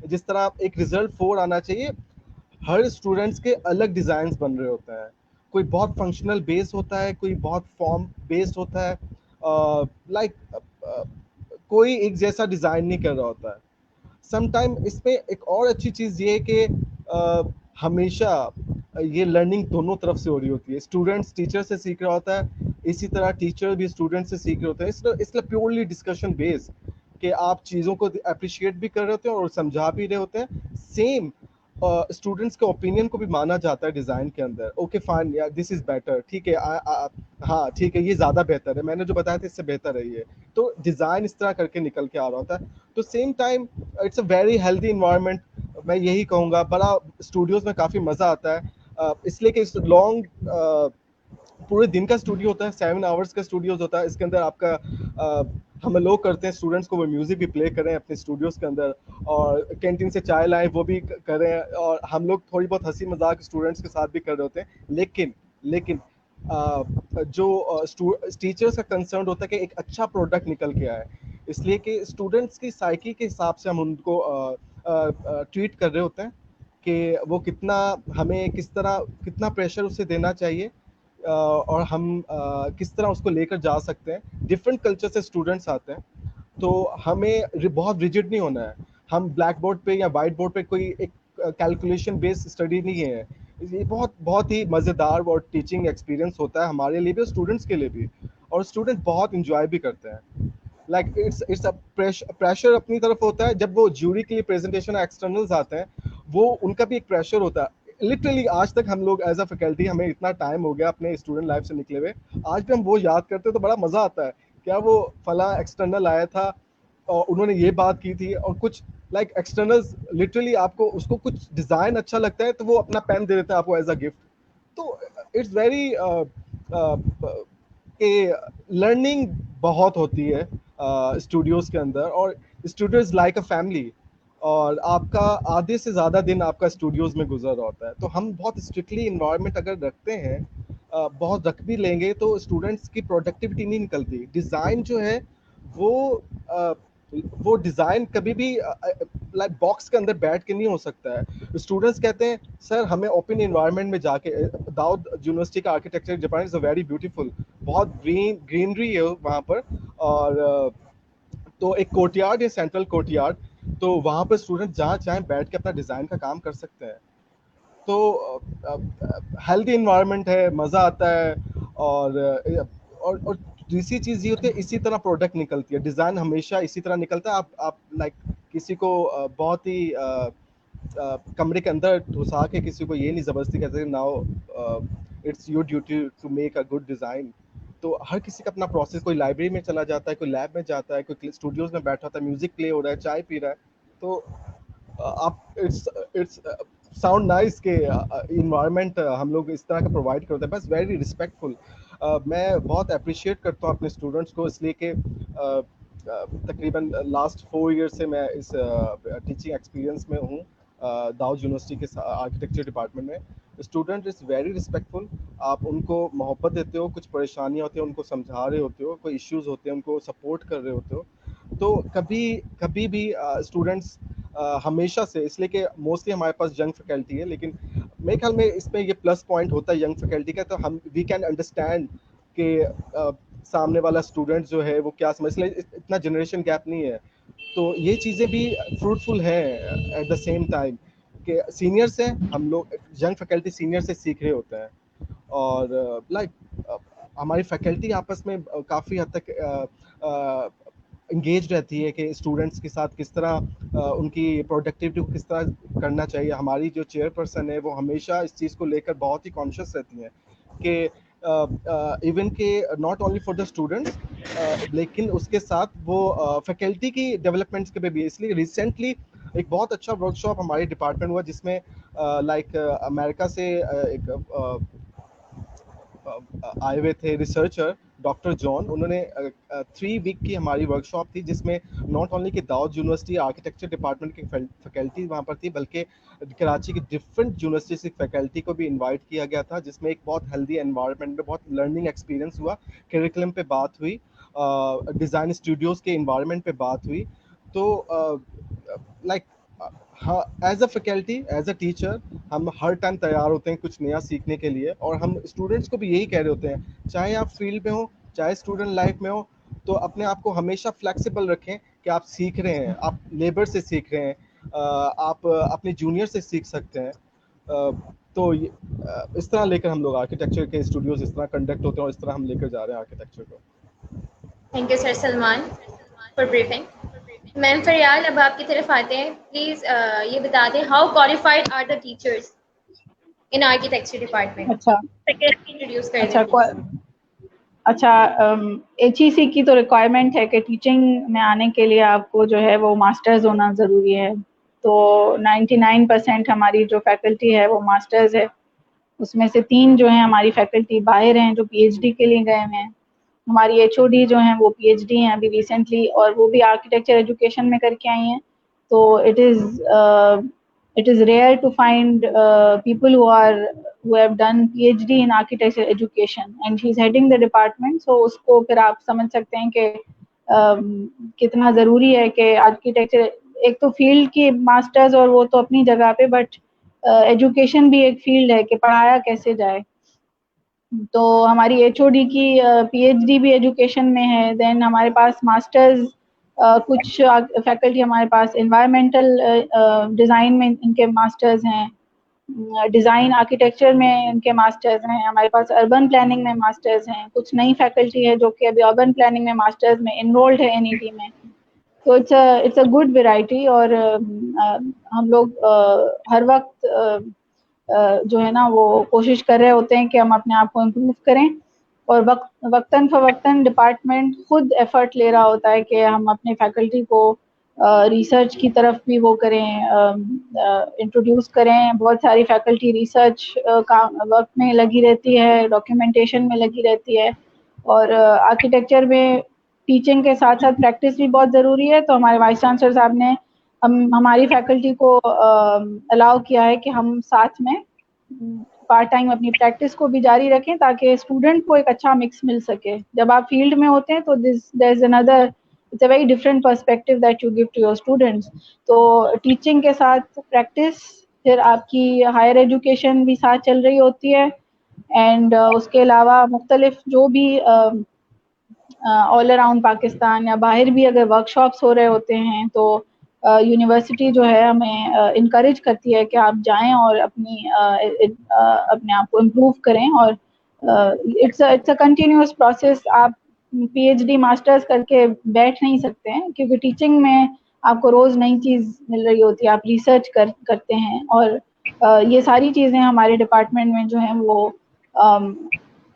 Speaker 3: جس طرح ایک ریزلٹ 4 آنا چاہیے. ہر اسٹوڈنٹس کے الگ ڈیزائنس بن رہے ہوتے ہیں، کوئی بہت فنکشنل بیس ہوتا ہے، کوئی بہت فارم بیسڈ ہوتا ہے، لائک کوئی ایک جیسا ڈیزائن نہیں کر رہا ہوتا ہے. سم ٹائم اس میں ایک اور اچھی چیز یہ ہے کہ ہمیشہ یہ لرننگ دونوں طرف سے ہو رہی ہوتی ہے. اسٹوڈنٹس ٹیچر سے سیکھ رہا ہوتا ہے، اسی طرح ٹیچر بھی اسٹوڈنٹ سے سیکھ رہے ہوتے ہیں. اس لیے پیورلی ڈسکشن بیس کہ آپ چیزوں کو اپریشیٹ بھی کر رہے ہوتے ہیں اور سمجھا بھی رہے ہوتے ہیں. سیم اسٹوڈنٹس کے اوپینین کو بھی مانا جاتا ہے ڈیزائن کے اندر. Okay fine, this is better, ٹھیک ہے، ہاں ٹھیک ہے، یہ زیادہ بہتر ہے، میں نے جو بتایا تھا اس سے بہتر ہے یہ. تو ڈیزائن اس طرح کر کے نکل کے آ رہا ہوتا ہے. تو same time it's a very healthy environment. میں یہی کہوں گا، بڑا اسٹوڈیوز میں کافی مزہ آتا ہے، اس لیے کہ لانگ پورے دن کا اسٹوڈیو ہوتا ہے، 7 آورس کا اسٹوڈیوز ہوتا ہے. اس کے اندر آپ کا ہم لوگ کرتے ہیں اسٹوڈنٹس کو وہ میوزک بھی پلے کریں اپنے اسٹوڈیوز کے اندر، اور کینٹین سے چائے لائیں وہ بھی کریں، اور ہم لوگ تھوڑی بہت ہنسی مذاق اسٹوڈنٹس کے ساتھ بھی کر رہے ہوتے ہیں. لیکن جو ٹیچرس کا کنسرن ہوتا ہے کہ ایک اچھا پروڈکٹ نکل کے آئے، اس لیے کہ اسٹوڈنٹس کی سائیکی کے حساب سے ہم ان کو ٹریٹ کر رہے ہوتے ہیں. کہ وہ کتنا ہمیں کتنا پریشر اسے دینا چاہیے اور ہم کس طرح اس کو لے کر جا سکتے ہیں. ڈفرینٹ کلچر سے اسٹوڈنٹس آتے ہیں تو ہمیں بہت ریجڈ نہیں ہونا ہے. ہم بلیک بورڈ پہ یا وائٹ بورڈ پہ کوئی ایک کیلکولیشن بیسڈ اسٹڈی نہیں ہے. یہ بہت ہی مزیدار اور ٹیچنگ ایکسپیرینس ہوتا ہے ہمارے لیے بھی اور اسٹوڈنٹس کے لیے بھی, اور اسٹوڈنٹ بہت انجوائے بھی کرتے ہیں. لائک اٹس پریشر اپنی طرف ہوتا ہے جب وہ جیوری کے لیے پریزنٹیشن ایکسٹرنلز آتے ہیں, وہ ان کا بھی ایک پریشر ہوتا ہے. لٹرلی آج تک ہم لوگ ایز اے فیکلٹی, ہمیں اتنا ٹائم ہو گیا اپنے اسٹوڈنٹ لائف سے نکلے ہوئے, آج بھی ہم وہ یاد کرتے ہیں تو بڑا مزہ آتا ہے. کیا وہ فلاں ایکسٹرنل آیا تھا اور انہوں نے یہ بات کی تھی, اور کچھ لائک ایکسٹرنلز لٹرلی آپ کو اس کو کچھ ڈیزائن اچھا لگتا ہے تو وہ اپنا پین دے دیتا ہے آپ کو ایز اے گفٹ. تو اٹس ویری کہ لرننگ بہت ہوتی ہے اسٹوڈیوز کے اندر, اور اسٹوڈیوز لائک اے فیملی, اور آپ کا آدھے سے زیادہ دن آپ کا اسٹوڈیوز میں گزر رہا ہوتا ہے. تو ہم بہت اسٹرکٹلی انوائرمنٹ اگر رکھتے ہیں, بہت رکھ بھی لیں گے تو اسٹوڈنٹس کی پروڈکٹیوٹی نہیں نکلتی. ڈیزائن جو ہے وہ ڈیزائن کبھی بھی لائک باکس کے اندر بیٹھ کے نہیں ہو سکتا ہے. اسٹوڈنٹس کہتے ہیں سر ہمیں اوپن انوائرمنٹ میں جا کے, داؤد یونیورسٹی کا architecture Japan is very beautiful, بہت گرینری ہے وہاں پر, اور تو ایک کورٹ یارڈ ہے, سینٹرل کورٹ یارڈ, تو وہاں پہ اسٹوڈنٹ جہاں چاہیں بیٹھ کے اپنا ڈیزائن کا کام کر سکتے ہیں. تو ہیلدی انوائرمنٹ ہے, مزہ آتا ہے, اور دوسری چیز یہ ہوتی ہے اسی طرح پروڈکٹ نکلتی ہے. ڈیزائن ہمیشہ اسی طرح نکلتا ہے. آپ لائک کسی کو بہت ہی کمرے کے اندر گھسا کے کسی کو یہ نہیں زبردستی کہتے now it's your duty to make a good design. تو ہر کسی کا اپنا پروسیس, کوئی لائبریری میں چلا جاتا ہے, کوئی لیب میں جاتا ہے, کوئی اسٹوڈیوز میں بیٹھا ہوتا ہے, میوزک پلے ہو رہا ہے, چائے پی رہا ہے. تو آپ اٹس ساؤنڈ نائس کہ انوائرمنٹ ہم لوگ اس طرح کا پرووائڈ کرتے ہیں. بس ویری رسپیکٹفل. میں بہت اپریشیٹ کرتا ہوں اپنے اسٹوڈنٹس کو, اس لیے کہ تقریباً لاسٹ 4 ایئر سے میں اس ٹیچنگ ایکسپیرینس میں ہوں داؤد یونیورسٹی کے آرکیٹیکچر ڈپارٹمنٹ میں. Student is very respectful. آپ ان کو محبت دیتے ہو, کچھ پریشانیاں ہوتی ہیں ان کو سمجھا رہے ہوتے ہو, کوئی ایشوز ہوتے ہیں ان کو سپورٹ کر رہے ہوتے ہو, تو کبھی بھی اسٹوڈنٹس ہمیشہ سے, اس لیے کہ موسٹلی ہمارے پاس ینگ فیکلٹی ہے, لیکن میرے خیال میں اس میں یہ پلس پوائنٹ ہوتا ہے ینگ فیکلٹی کا, تو ہم وی کین انڈرسٹینڈ کہ سامنے والا اسٹوڈنٹ جو ہے وہ کیا سمجھ, اس لیے اتنا جنریشن گیپ نہیں ہے. تو یہ چیزیں بھی فروٹفل ہیں ایٹ دا سیم ٹائم کہ سینئر سے ہم لوگ, ینگ فیکلٹی سینئر سے سیکھ رہے ہوتے ہیں, اور لائک ہماری فیکلٹی آپس میں کافی حد تک انگیج رہتی ہے کہ اسٹوڈنٹس کے ساتھ کس طرح ان کی پروڈکٹیوٹی کو کس طرح کرنا چاہیے. ہماری جو چیئر پرسن ہے وہ ہمیشہ اس چیز کو لے کر بہت ہی کانشیس رہتی ہیں کہ ایون کہ not only for the students لیکن اس کے ساتھ وہ فیکلٹی کی ڈیولپمنٹس کے پہ بھی. اس لیے ریسنٹلی ایک بہت اچھا ورک شاپ ہمارے ڈپارٹمنٹ ہوا جس میں لائک امریکہ سے ایک آئے ہوئے تھے ریسرچر ڈاکٹر جان. انہوں نے 3 ویک کی ہماری ورک شاپ تھی جس میں ناٹ اونلی کہ داؤد یونیورسٹی آرکیٹیکچر ڈپارٹمنٹ کی فیکلٹی وہاں پر تھی, بلکہ کراچی کی ڈفرینٹ یونیورسٹیز کی فیکلٹی کو بھی انوائٹ کیا گیا تھا, جس میں ایک بہت ہیلدی انوائرمنٹ میں بہت لرننگ ایکسپیرینس ہوا. کریکولم پہ بات ہوئی, ڈیزائن اسٹوڈیوز کے انوائرمنٹ پہ بات ہوئی. تو لائک ہاں as a faculty, as a teacher ہم ہر ٹائم تیار ہوتے ہیں کچھ نیا سیکھنے کے لیے, اور ہم اسٹوڈنٹس کو بھی یہی کہہ رہے ہوتے ہیں چاہے آپ فیلڈ میں ہوں چاہے اسٹوڈنٹ لائف میں ہو, تو اپنے آپ کو ہمیشہ فلیکسیبل رکھیں کہ آپ سیکھ رہے ہیں, آپ لیبر سے سیکھ رہے ہیں, آپ اپنے جونیئر سے سیکھ سکتے ہیں. تو اس طرح لے کر ہم لوگ آرکیٹیکچر کے اسٹوڈیوز اس طرح کنڈکٹ ہوتے ہیں, اور اس طرح ہم لے کر جا رہے ہیں آرکیٹیکچر کو.
Speaker 1: Thank you sir Salman for briefing. Ma'am Faryal, اب آپ کی طرف آتے ہیں. پلیز یہ بتا دیں how qualified are the teachers in architecture department.
Speaker 2: اچھا
Speaker 1: سیکنڈ انٹروڈیوس کر دیں
Speaker 2: اچھا
Speaker 1: پلیز.
Speaker 2: اچھا ایچ ای سی کی تو ریکوائرمنٹ ہے کہ ٹیچنگ میں آنے کے لیے آپ کو جو ہے وہ ماسٹرز ہونا ضروری ہے. تو 99% ہماری جو فیکلٹی ہے وہ ماسٹرز ہے. اس میں سے 3 جو ہیں ہماری فیکلٹی باہر ہیں جو پی ایچ ڈی کے لیے گئے ہیں. ہماری ایچ او ڈی جو ہیں وہ پی ایچ ڈی ہیں ابھی ریسنٹلی, اور وہ بھی آرکیٹیکچر ایجوکیشن میں کر کے آئی ہیں. تو it is rare to find people who have done PhD in architecture education, and she's heading the department. So اس کو پھر آپ سمجھ سکتے ہیں کہ کتنا ضروری ہے کہ آرکیٹیکچر ایک تو فیلڈ کی ماسٹرز اور وہ تو اپنی جگہ پہ, بٹ ایجوکیشن بھی ایک فیلڈ ہے کہ پڑھایا کیسے جائے. تو ہماری ایچ او ڈی کی پی ایچ ڈی بھی ایجوکیشن میں ہے. دین ہمارے پاس ماسٹرز کچھ فیکلٹی ہمارے پاس انوائرمنٹل ڈیزائن میں ان کے ماسٹرز ہیں, ڈیزائن آرکیٹیکچر میں ان کے ماسٹرز ہیں, ہمارے پاس اربن پلاننگ میں ماسٹرز ہیں, کچھ نئی فیکلٹی ہے جو کہ ابھی اربن پلاننگ میں ماسٹرز میں انرولڈ ہے این ای ٹی میں. تو اٹس اے گڈ ویرائٹی. اور ہم لوگ ہر وقت جو ہے نا وہ کوشش کر رہے ہوتے ہیں کہ ہم اپنے آپ کو امپروو کریں, اور وقتاً فوقتاً ڈپارٹمنٹ خود ایفرٹ لے رہا ہوتا ہے کہ ہم اپنے فیکلٹی کو ریسرچ کی طرف بھی وہ کریں, انٹروڈیوس کریں. بہت ساری فیکلٹی ریسرچ کا ورک میں لگی رہتی ہے, ڈاکیومنٹیشن میں لگی رہتی ہے, اور آرکیٹیکچر میں ٹیچنگ کے ساتھ ساتھ پریکٹس بھی بہت ضروری ہے. تو ہمارے وائس چانسلر صاحب نے ہماری فیکلٹی کو الاؤ کیا ہے کہ ہم ساتھ میں پارٹ ٹائم اپنی پریکٹس کو بھی جاری رکھیں تاکہ اسٹوڈنٹ کو ایک اچھا مکس مل سکے. جب آپ فیلڈ میں ہوتے ہیں تو دیر از اندر it's a very different perspective that you give to your students. تو ٹیچنگ کے ساتھ پریکٹس, پھر آپ کی ہائر ایجوکیشن بھی ساتھ چل رہی ہوتی ہے, اینڈ اس کے علاوہ مختلف جو بھی آل اراؤنڈ پاکستان یا باہر بھی اگر ورک شاپس ہو رہے ہوتے ہیں تو یونیورسٹی جو ہے ہمیں انکریج کرتی ہے کہ آپ جائیں اور اپنے آپ کو امپروو کریں. اور اٹس اے کنٹینیوس پروسیس. آپ پی ایچ ڈی ماسٹرز کر کے بیٹھ نہیں سکتے ہیں کیونکہ ٹیچنگ میں آپ کو روز نئی چیز مل رہی ہوتی ہے, آپ ریسرچ کرتے ہیں, اور یہ ساری چیزیں ہمارے ڈپارٹمنٹ میں جو ہیں وہ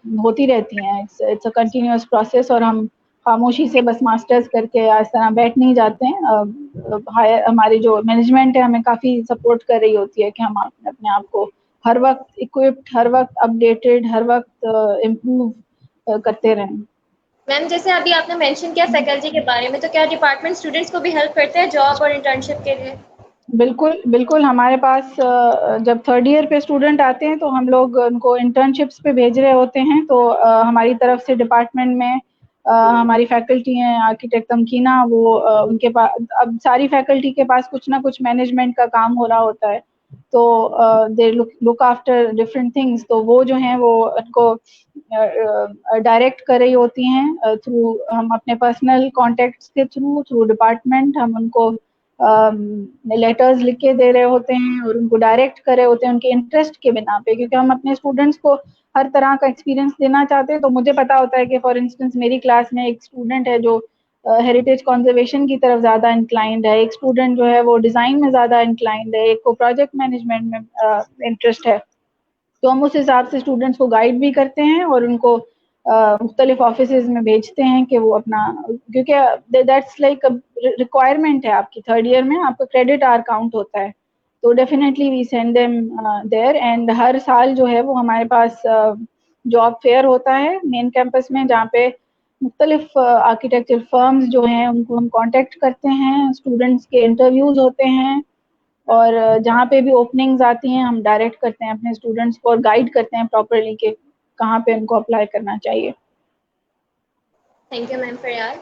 Speaker 2: ہوتی رہتی ہیں. اٹس اے کنٹینیوس پروسیس, اور ہم خاموشی سے بس ماسٹرز کر کے اس طرح بیٹھ نہیں جاتے ہیں. ہماری جو مینجمنٹ ہے ہمیں کافی سپورٹ کر رہی ہوتی ہے کہ ہم اپنے آپ کو ہر وقت اکوپڈ, ہر وقت اپڈیٹڈ, ہر وقت امپروو کرتے رہیں.
Speaker 1: میم جیسے ابھی آپ نے مینشن کیا فیکلٹی کے بارے میں, تو کیا ڈپارٹمنٹ اسٹوڈنٹس کو بھی ہیلپ کرتے ہیں جاب اور انٹرنشپ کے لیے؟
Speaker 2: بالکل بالکل. ہمارے پاس جب تھرڈ ایئر پہ اسٹوڈنٹ آتے ہیں تو ہم لوگ ان کو انٹرنشپس پہ بھیج رہے ہوتے ہیں. تو ہماری طرف سے ڈپارٹمنٹ میں ہماری فیکلٹی ہیں آرکیٹیکٹ تمکینہ, وہ ان کے پاس اب ساری فیکلٹی کے پاس کچھ نہ کچھ مینجمنٹ کا کام ہو رہا ہوتا ہے, تو دے لک آفٹر ڈفرینٹ تھنگس. تو وہ جو ہیں وہ ان کو ڈائریکٹ کر رہی ہوتی ہیں تھرو ہم اپنے پرسنل کانٹیکٹس کے تھرو ڈپارٹمنٹ. ہم ان کو لیٹرز لکھ کے دے رہے ہوتے ہیں اور ان کو ڈائریکٹ کر رہے ہوتے ہیں ان کے انٹرسٹ کے بنا پہ, کیونکہ ہم اپنے اسٹوڈنٹس کو ہر طرح کا ایکسپیرینس دینا چاہتے ہیں. تو مجھے پتا ہوتا ہے کہ فار انسٹنس میری کلاس میں ایک اسٹوڈنٹ ہے جو ہیریٹیج کنزرویشن کی طرف زیادہ انکلائنڈ ہے, ایک اسٹوڈنٹ جو ہے وہ ڈیزائن میں زیادہ انکلائنڈ ہے, ایک کو پروجیکٹ مینجمنٹ میں انٹرسٹ ہے. تو ہم اس حساب سے اسٹوڈنٹس کو گائیڈ بھی کرتے ہیں اور ان کو مختلف آفیسز میں بھیجتے ہیں کہ وہ اپنا, کیونکہ دیٹس لائک ریکوائرمنٹ ہے آپ کی تھرڈ ایئر میں, آپ کا کریڈٹ آور کاؤنٹ ہوتا ہے. تو definitely we send them there. And ہر سال جو ہے وہ ہمارے پاس جاب فیئر ہوتا ہے مین کیمپس میں, جہاں پہ مختلف آرکیٹیکچر فرمز جو ہیں ان کو ہم کانٹیکٹ کرتے ہیں, اسٹوڈنٹس کے انٹرویوز ہوتے ہیں, اور جہاں پہ بھی اوپننگز آتی ہیں ہم ڈائریکٹ کرتے ہیں اپنے اسٹوڈنٹس کو اور گائیڈ کرتے ہیں پراپرلی کہ کہاں پہ ان کو اپلائی کرنا چاہیے.
Speaker 1: Thank you ma'am Faryal.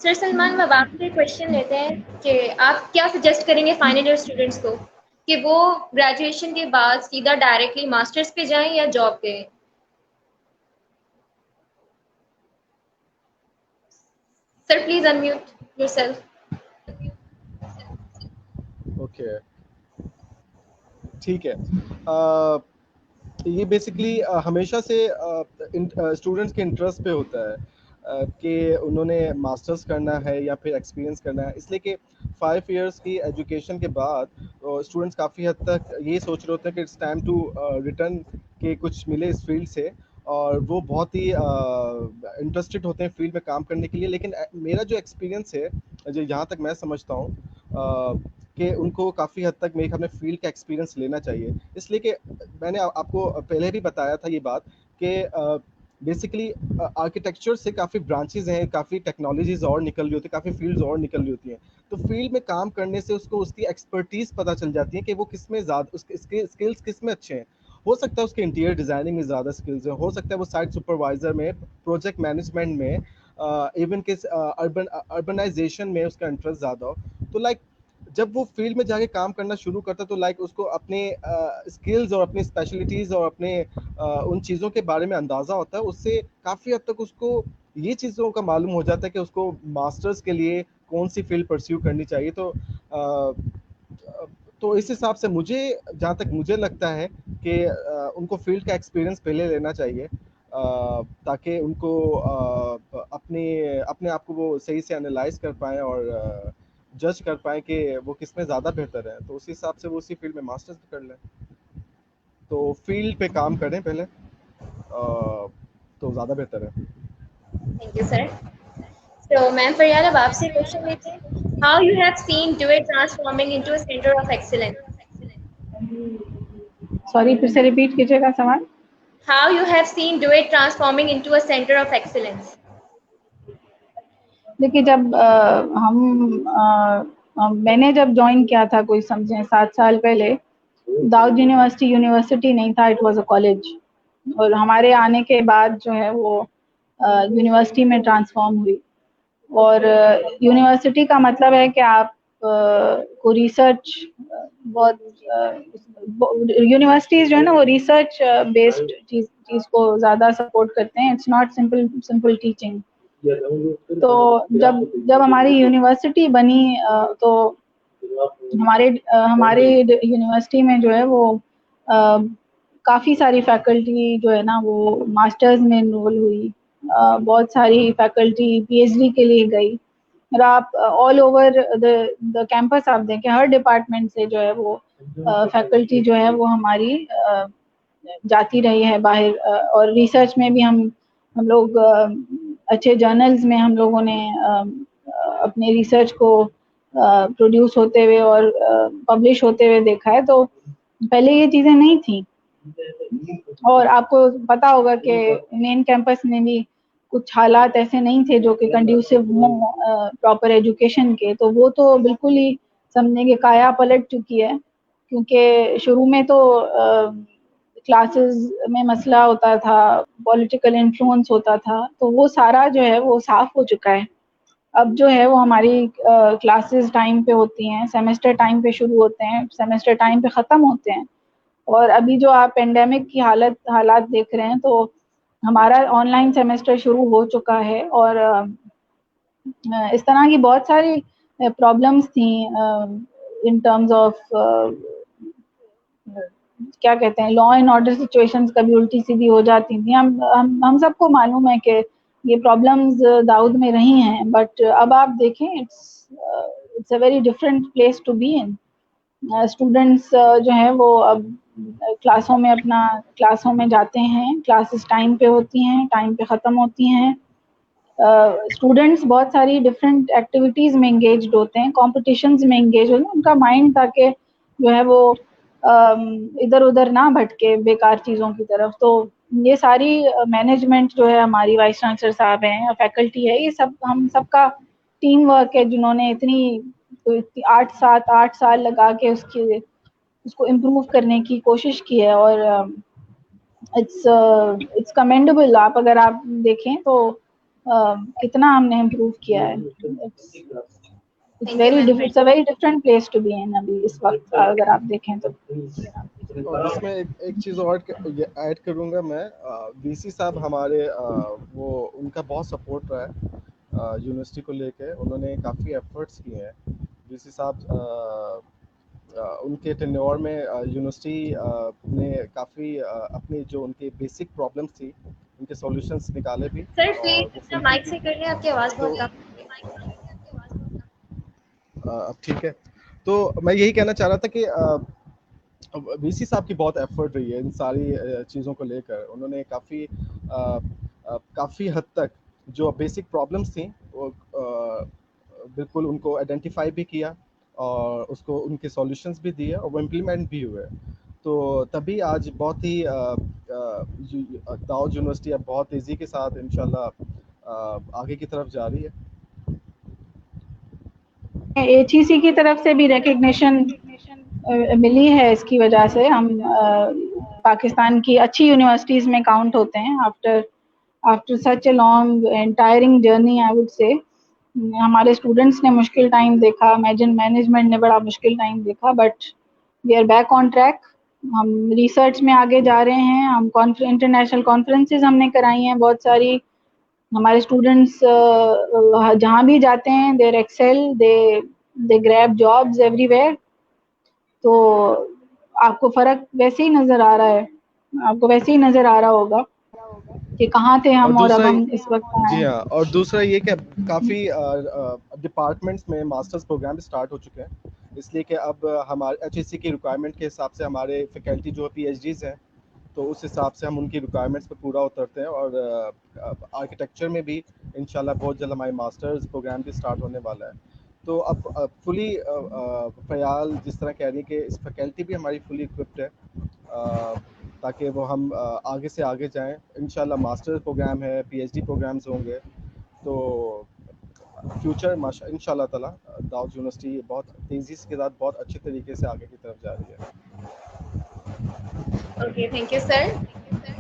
Speaker 1: Sir Salman, اب آپ سے کوشچن لیتے ہیں کہ آپ کیا سجیسٹ کریں گے فائنل ایئر اسٹوڈنٹس کو کہ وہ گریجویشن کے بعد سیدھا ڈائریکٹلی ماسٹرس پہ جائیں یا جاب پہ؟ سر please unmute your self.
Speaker 3: Okay, ٹھیک ہے. یہ بیسکلی ہمیشہ سے اسٹوڈنٹس کے انٹرسٹ پہ ہوتا ہے کہ انہوں نے ماسٹرس کرنا ہے یا پھر ایکسپیرینس کرنا ہے, اس لیے کہ 5 ایئرس کی ایجوکیشن کے بعد اسٹوڈنٹس کافی حد تک یہ سوچ رہے ہوتے ہیں کہ اٹس ٹائم ٹو ریٹرن کہ کچھ ملے اس فیلڈ سے, اور وہ بہت ہی انٹرسٹڈ ہوتے ہیں فیلڈ میں کام کرنے کے لیے. لیکن میرا جو ایکسپیرینس ہے, جو جہاں تک میں سمجھتا ہوں کہ ان کو کافی حد تک میرے خیال میں فیلڈ کا ایکسپیرینس لینا چاہیے, اس لیے کہ میں نے آپ کو پہلے بھی بتایا تھا یہ بات کہ بیسکلی آرکیٹیکچر سے کافی برانچز ہیں, کافی ٹیکنالوجیز اور نکل رہی ہوتی ہیں, کافی فیلڈز اور نکل رہی ہوتی ہیں. تو فیلڈ میں کام کرنے سے اس کو اس کی ایکسپرٹیز پتہ چل جاتی ہے کہ وہ کس میں زیادہ اس کے اسکلس کس میں اچھے ہیں. ہو سکتا ہے اس کے انٹیریئر ڈیزائننگ میں زیادہ اسکلز ہیں, ہو سکتا ہے وہ سائٹ سپروائزر میں, پروجیکٹ مینجمنٹ میں, ایون کہ اربنائزیشن میں اس کا انٹرسٹ زیادہ ہو. تو لائک جب وہ فیلڈ میں جا کے کام کرنا شروع کرتا تو لائک اس کو اپنے اسکلز اور اپنی اسپیشلٹیز اور اپنے ان چیزوں کے بارے میں اندازہ ہوتا ہے. اس سے کافی حد تک اس کو یہ چیزوں کا معلوم ہو جاتا ہے کہ اس کو ماسٹرز کے لیے کون سی فیلڈ پرسیو کرنی چاہیے. تو اس حساب سے مجھے جہاں تک مجھے لگتا ہے کہ ان کو فیلڈ کا ایکسپیرئنس پہلے لینا چاہیے تاکہ ان کو اپنے آپ کو وہ صحیح سے انالائز کر پائیں اور جج کر پائیں کہ وہ کس میں زیادہ بہتر ہے. تو اسی حساب سے وہ اسی فیلڈ میں ماسٹرز بھی کر لیں. تو فیلڈ پہ کام کریں پہلے تو زیادہ بہتر ہے.
Speaker 1: Thank you sir. So, ma'am, Faryal, اب آپ سے کوشچن لیتے ہیں. How you have seen DUIT transforming into a center of excellence?
Speaker 2: Sorry پھر سے ریپیٹ کیجیے گا سوال.
Speaker 1: How you have seen DUIT transforming into a center of excellence?
Speaker 2: دیکھیے جب میں نے جب جوائن کیا تھا کوئی سمجھیں 7 سال پہلے, داؤد یونیورسٹی نہیں تھا, اٹ واز اے کالج. اور ہمارے آنے کے بعد جو ہے وہ یونیورسٹی میں ٹرانسفارم ہوئی. اور یونیورسٹی کا مطلب ہے کہ آپ کو ریسرچ بہت یونیورسٹیز جو ہے نا وہ ریسرچ بیسڈ چیز کو زیادہ سپورٹ کرتے ہیں. It's not simple teaching. تو جب ہماری یونیورسٹی بنی تو ہمارے یونیورسٹی میں جو ہے وہ کافی ساری فیکلٹی جو ہے نا وہ ماسٹرز میں انرول ہوئی. بہت ساری فیکلٹی پی ایچ ڈی کے لیے گئی. اور آپ آل اوور دا کیمپس آپ دیکھیں, ہر ڈپارٹمنٹ سے جو ہے وہ فیکلٹی جو ہے وہ ہماری جاتی رہی ہے باہر. اور ریسرچ میں بھی ہم لوگ اچھے جرنلز میں ہم لوگوں نے اپنے ریسرچ کو پروڈیوس ہوتے ہوئے اور پبلش ہوتے ہوئے دیکھا ہے. تو پہلے یہ چیزیں نہیں تھیں. اور آپ کو پتا ہوگا کہ مین کیمپس میں بھی کچھ حالات ایسے نہیں تھے جو کہ کنڈیوسو ہوں پراپر ایجوکیشن کے. تو وہ تو بالکل ہی سمجھیں کہ کایا پلٹ چکی ہے, کیونکہ شروع میں تو کلاسز میں مسئلہ ہوتا تھا, پولیٹیکل انفلوئنس ہوتا تھا. تو وہ سارا جو ہے وہ صاف ہو چکا ہے. اب جو ہے وہ ہماری کلاسز ٹائم پہ ہوتی ہیں, سیمسٹر ٹائم پہ شروع ہوتے ہیں, سیمسٹر ٹائم پہ ختم ہوتے ہیں. اور ابھی جو آپ پینڈیمک کی حالات دیکھ رہے ہیں, تو ہمارا آن لائن سیمسٹر شروع ہو چکا ہے. اور اس طرح کی بہت ساری پرابلمس تھیں ان ٹرمز آف کیا کہتے ہیں لا اینڈ آرڈر سچویشنز کبھی الٹی سیدھی ہو جاتی تھیں. ہم سب کو معلوم ہے کہ یہ پرابلمز داؤد میں رہی ہیں, بٹ اب آپ دیکھیں it's a very different place to be in. Students جو ہیں وہ اب کلاسوں میں جاتے ہیں, کلاسز ٹائم پہ ہوتی ہیں, ٹائم پہ ختم ہوتی ہیں. اسٹوڈینٹس بہت ساری ڈفرینٹ ایکٹیویٹیز میں انگیجڈ ہوتے ہیں, کمپٹیشنز میں انگیج ہوتے ہیں. ان کا مائنڈ تاکہ جو ہے وہ ادھر ادھر نہ بھٹکے بیکار چیزوں کی طرف. تو یہ ساری مینجمنٹ جو ہے ہماری وائس چانسلر صاحب ہیں, فیکلٹی ہے, یہ سب ہم سب کا ٹیم ورک ہے, جنہوں نے اتنی 8 سال لگا کے اس کو امپروو کرنے کی کوشش کی ہے. اور اٹس کمینڈیبل. آپ اگر آپ دیکھیں تو کتنا ہم نے امپروو کیا ہے. It's a very different place to be in ابھی اس وقت اگر آپ دیکھیں تو.
Speaker 3: اور اس میں ایک چیز اور ایڈ کروں گا میں, وی سی صاحب ہمارے وہ ان کا بہت سپورٹ رہا ہے یونیورسٹی کو لے کے. انہوں نے کافی ایفرٹس کیے ہیں. وی سی صاحب ان کے ٹینیور میں یونیورسٹی نے کافی اپنی جو ان کی بیسک پرابلمس تھی ان کے سولوشنس نکالے بھی.
Speaker 1: سر پلیز مائک سے کر لیں, آپ کی آواز بہت کم.
Speaker 3: اب ٹھیک ہے. تو میں یہی کہنا چاہ رہا تھا کہ وی سی صاحب کی بہت ایفرٹ رہی ہے ان ساری چیزوں کو لے کر. انہوں نے کافی حد تک جو بیسک پرابلمس تھیں وہ بالکل ان کو آئیڈینٹیفائی بھی کیا اور اس کو ان کے سولوشنس بھی دیے اور وہ امپلیمنٹ بھی ہوئے. تو تبھی آج بہت ہی داؤد یونیورسٹی اب بہت تیزی کے ساتھ انشاءاللہ آگے کی طرف جا رہی ہے.
Speaker 2: ایچ ای سی کی طرف سے بھی ریکگنیشن ملی ہے. اس کی وجہ سے ہم پاکستان کی اچھی یونیورسٹیز میں کاؤنٹ ہوتے ہیں. After such a long and tiring journey I would say ہمارے اسٹوڈنٹس نے مشکل ٹائم دیکھا, مینجمنٹ نے بڑا مشکل ٹائم دیکھا, but we are back on track. ہم ریسرچ میں آگے جا رہے ہیں. ہم انٹرنیشنل کانفرنسز ہم نے کرائی ہیں بہت ساری. ہمارے اسٹوڈنٹس جہاں بھی جاتے ہیں they excel, they grab jobs everywhere ویئر. تو آپ کو فرق ویسے ہی نظر آ رہا ہے, آپ کو ویسے ہی نظر آ رہا ہوگا کہ کہاں تھے
Speaker 3: اور
Speaker 2: ہم اور
Speaker 3: دوسرا,
Speaker 2: اب ہم اس وقت کہاں
Speaker 3: جی
Speaker 2: ہیں.
Speaker 3: ہاں, اور دوسرا یہ کہ کافی ڈپارٹمنٹس میں ماسٹرز پروگرام اسٹارٹ ہو چکے ہیں, اس لیے کہ اب ہمارے ایچ ایس سی کی ریکوائرمنٹ کے حساب سے ہمارے فیکلٹی جو پی ایچ ڈیز ہیں, تو اس حساب سے ہم ان کی ریکوائرمنٹس پہ پورا اترتے ہیں. اور آرکیٹیکچر میں بھی انشاءاللہ بہت جلد ہمارے ماسٹرز پروگرام بھی اسٹارٹ ہونے والا ہے. تو اب فلی فیال جس طرح کہہ رہی ہے کہ اس فیکلٹی بھی ہماری فلی اکوپڈ ہے, تاکہ وہ ہم آگے سے آگے جائیں. انشاءاللہ ماسٹر پروگرام ہے, پی ایچ ڈی پروگرامز ہوں گے, تو فیوچر ان شاء اللہ تعالیٰ داؤد یونیورسٹی بہت تیزی کے ساتھ بہت اچھے طریقے سے آگے کی طرف جا رہی ہے.
Speaker 1: اوکے, تھینک یو سر.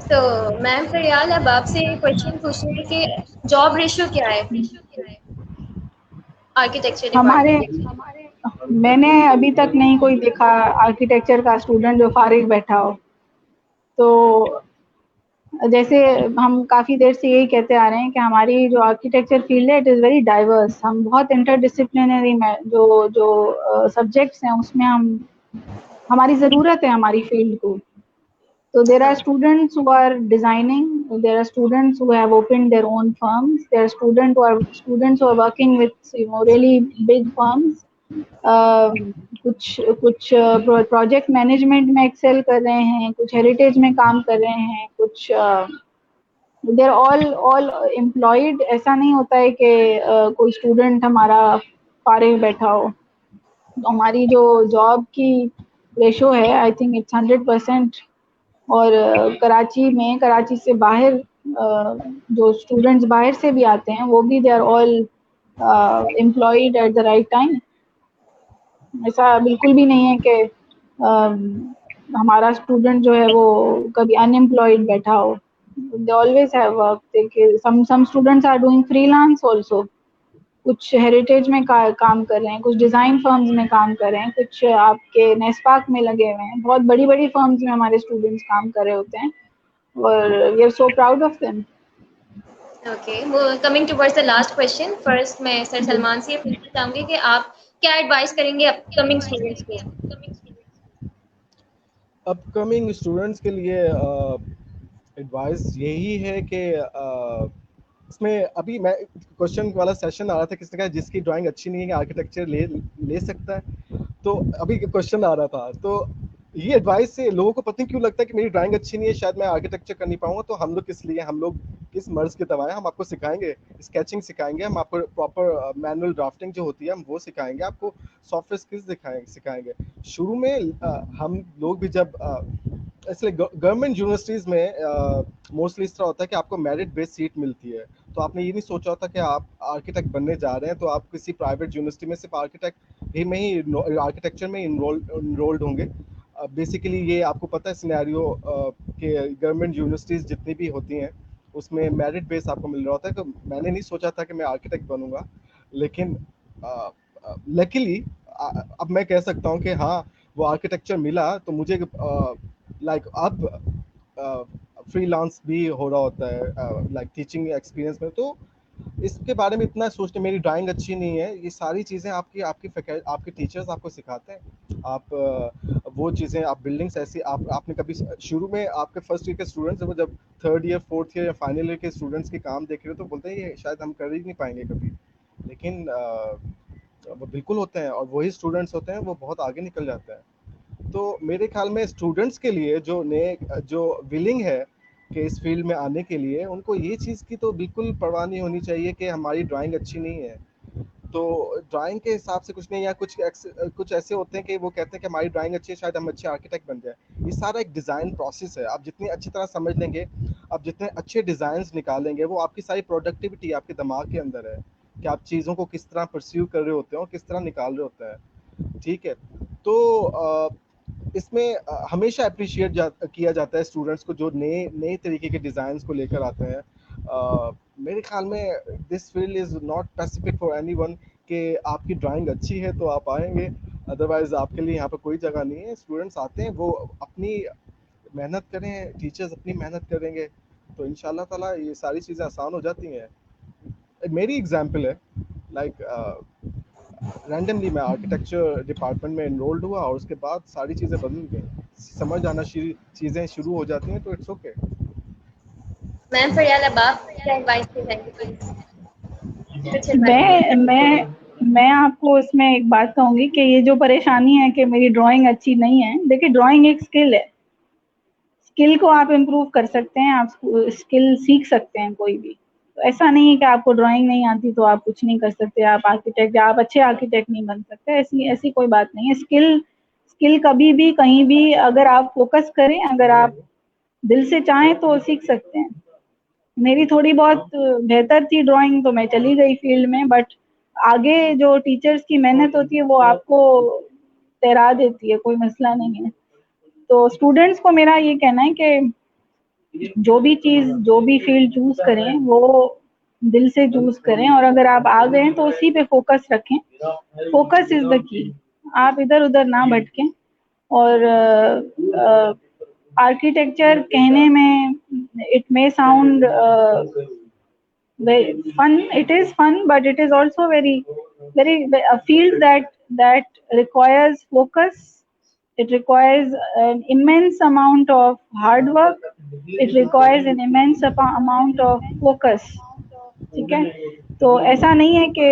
Speaker 1: تو میم فریال, اب آپ سے کوشچن پوچھیں گے کہ جاب ریشو کیا ہے آرکیٹیکچر
Speaker 2: ہمارے
Speaker 1: ڈپارٹمنٹ میں؟
Speaker 2: میں نے ابھی تک نہیں کوئی دیکھا آرکیٹیکچر کا اسٹوڈنٹ جو فارغ بیٹھا ہو. تو جیسے ہم کافی دیر سے یہی کہتے آ رہے ہیں کہ ہماری جو آرکیٹیکچر فیلڈ ہے اٹ از ویری ڈائیورس. ہم بہت انٹر ڈسپلینری میں جو سبجیکٹس ہیں اس میں ہماری ضرورت ہے ہماری فیلڈ کو. So there are students who are designing, there are students who have opened their own firms, there are students who are working with really big firms. کچھ پروجیکٹ مینجمنٹ میں ایکسل کر رہے ہیں, کچھ ہیریٹیج میں کام کر رہے ہیں, کچھ دیر آل امپلائڈ. ایسا نہیں ہوتا ہے کہ کوئی اسٹوڈنٹ ہمارا فارغ بیٹھا ہو. ہماری جو جاب کی ریشو ہے آئی تھنک اٹس 100%. اور کراچی سے باہر جو اسٹوڈنٹس باہر سے بھی آتے ہیں وہ بھی they are all employed at the right time. ایسا بالکل بھی نہیں ہے کہ ہمارا اسٹوڈنٹ جو ہے وہ کبھی ان امپلائڈ بیٹھا ہو. they always have work. some students are doing freelance also. کچھ ہیریٹیج میں کام کر رہے ہیں, کچھ ڈیزائن فرمز میں کام کر رہے ہیں, کچھ آپ کے نیسپاک میں لگے ہوئے ہیں. بہت بڑی بڑی فرمز میں ہمارے اسٹوڈنٹس کام کر رہے ہوتے ہیں, اور we are so proud of them.
Speaker 1: Okay, coming towards the last question. First میں سر سلمان سے یہ پوچھنا چاہوں گی کہ آپ کیا ایڈوائز کریں گے اپ کمنگ اسٹوڈنٹس کو؟
Speaker 3: اپ کمنگ اسٹوڈنٹس کے لیے ایڈوائز یہی ہے کہ اس میں ابھی میں کوشچن والا سیشن آ رہا تھا, کس نے کہا جس کی ڈرائنگ اچھی نہیں ہے کہ آرکیٹیکچر لے سکتا ہے. تو ابھی کوشچن آ رہا تھا, تو یہ ایڈوائس سے لوگوں کو پتہ نہیں کیوں لگتا ہے کہ میری ڈرائنگ اچھی نہیں ہے, شاید میں آرکیٹیکچر کر نہیں پاؤں گا. تو ہم لوگ کس لیے, ہم لوگ کس مرض کے تبع ہیں, ہم آپ کو سکھائیں گے اسکیچنگ سکھائیں گے, ہم آپ کو پراپر مینول ڈرافٹنگ جو ہوتی ہے ہم وہ سکھائیں گے, آپ کو سافٹ ویئر اسکلز سکھائیں گے. شروع میں ہم لوگ بھی جب اس لیے گورنمنٹ یونیورسٹیز میں موسٹلی اس طرح ہوتا ہے کہ آپ کو میرٹ بیس سیٹ ملتی ہے. تو آپ نے یہ نہیں سوچا ہوتا کہ آپ آرکیٹیکٹ بننے جا رہے ہیں, تو آپ کسی پرائیویٹ یونیورسٹی میں صرف آرکیٹیکچر میں انرولڈ ہوں گے. بیسیکلی یہ آپ کو پتہ ہے سینیریو کہ گورنمنٹ یونیورسٹیز جتنی بھی ہوتی ہیں اس میں میرٹ بیس آپ کو مل رہا ہوتا ہے. تو میں نے نہیں سوچا تھا کہ میں آرکیٹیکٹ بنوں گا, لیکن لکیلی اب میں کہہ سکتا ہوں کہ ہاں وہ آرکیٹیکچر ملا تو مجھے لائک اب فری لانس بھی ہو رہا ہوتا ہے لائک ٹیچنگ ایکسپیرینس میں. تو اس کے بارے میں اتنا سوچتے میری ڈرائنگ اچھی نہیں ہے, یہ ساری چیزیں آپ کے ٹیچرز آپ کو سکھاتے ہیں. آپ وہ چیزیں آپ بلڈنگس ایسی آپ نے کبھی شروع میں آپ کے فرسٹ ایئر کے اسٹوڈنٹس وہ جب تھرڈ ایئر فورتھ ایئر یا فائنل ایئر کے اسٹوڈنٹس کے کام دیکھ رہے ہو تو بولتے ہیں یہ شاید ہم کر ہی نہیں پائیں گے کبھی, لیکن وہ بالکل ہوتے ہیں, اور وہی اسٹوڈنٹس ہوتے ہیں وہ بہت آگے نکل جاتے ہیں. تو میرے خیال میں اسٹوڈنٹس کے لیے جو ولنگ ہے کہ اس فیلڈ میں آنے کے لیے, ان کو یہ چیز کی تو بالکل پرواہ نہیں ہونی چاہیے کہ ہماری ڈرائنگ اچھی نہیں ہے. تو ڈرائنگ کے حساب سے کچھ نہیں, یا کچھ ایسے ہوتے ہیں کہ وہ کہتے ہیں کہ ہماری ڈرائنگ اچھی ہے شاید ہم اچھے آرکیٹیکٹ بن جائیں. یہ سارا ایک ڈیزائن پروسیس ہے. آپ جتنی اچھی طرح سمجھ لیں گے, آپ جتنے اچھے ڈیزائنس نکالیں گے, وہ آپ کی ساری پروڈکٹیوٹی آپ کے دماغ کے اندر ہے کہ آپ چیزوں کو کس طرح پرسیو کر رہے ہوتے ہیں اور کس طرح نکال رہے ہوتے ہیں. ٹھیک ہے, تو اس میں ہمیشہ اپریشیٹ کیا جاتا ہے اسٹوڈنٹس کو جو نئے طریقے کے ڈیزائنس کو لے کر آتے ہیں. میرے خیال میں this field is not specific for any one کہ آپ کی ڈرائنگ اچھی ہے تو آپ آئیں گے, ادروائز آپ کے لیے یہاں پہ کوئی جگہ نہیں ہے. اسٹوڈنٹس آتے ہیں, وہ اپنی محنت کریں, ٹیچرز اپنی محنت کریں گے تو ان شاء اللہ تعالیٰ یہ ساری چیزیں آسان ہو جاتی ہیں. میری ایگزامپل ہے, لائک رینڈملی میں آرکیٹیکچر ڈپارٹمنٹ میں انرولڈ ہوا اور اس کے بعد ساری چیزیں بدل گئیں, سمجھ آنا چیزیں شروع ہو جاتی ہیں, تو اٹس اوکے.
Speaker 1: میم فریال اباب کیا ایڈوائس دیں گے پلیز؟ کچھ
Speaker 2: میں آپ کو اس میں ایک بات کہوں گی کہ یہ جو پریشانی ہے کہ میری ڈرائنگ اچھی نہیں ہے, دیکھیے ڈرائنگ ایک اسکل ہے, اسکل کو آپ امپروو کر سکتے ہیں, آپ اسکل سیکھ سکتے ہیں کوئی بھی. تو ایسا نہیں ہے کہ آپ کو ڈرائنگ نہیں آتی تو آپ کچھ نہیں کر سکتے, آپ آرکیٹیکٹ یا آپ اچھے آرکیٹیکٹ نہیں بن سکتے, ایسی کوئی بات نہیں ہے. اسکل کبھی بھی کہیں بھی اگر آپ فوکس کریں, اگر آپ دل سے چاہیں تو سیکھ سکتے ہیں. میری تھوڑی بہت بہتر تھی ڈرائنگ تو میں چلی گئی فیلڈ میں, بٹ آگے جو ٹیچرز کی محنت ہوتی ہے وہ آپ کو تیرا دیتی ہے, کوئی مسئلہ نہیں ہے. تو اسٹوڈینٹس کو میرا یہ کہنا ہے کہ جو بھی چیز جو بھی فیلڈ چوز کریں وہ دل سے چوز کریں, اور اگر آپ آ گئے ہیں تو اسی پہ فوکس رکھیں. فوکس از دا کی, آپ ادھر ادھر نہ بھٹکیں. اور آرکیٹیکچر کہنے میں it may sound fun, it is fun, but it is also very a field that requires focus. It requires an immense amount of hard work. It requires an immense amount of focus. ٹھیک ہے, تو ایسا نہیں ہے کہ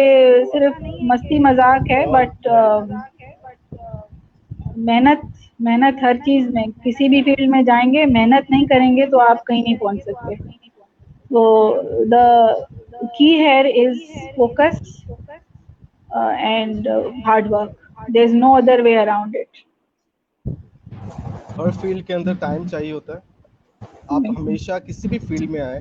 Speaker 2: صرف مستی مذاق ہے, بٹ محنت ہر چیز میں, کسی بھی فیلڈ میں جائیں گے محنت نہیں کریں گے تو آپ کہیں نہیں پہنچ سکتے. تو دا کی here is focus and hard work, there is no other way around it.
Speaker 3: Hare field کے اندر ٹائم چاہیے ہوتا ہے. آپ ہمیشہ کسی بھی فیلڈ میں آئیں,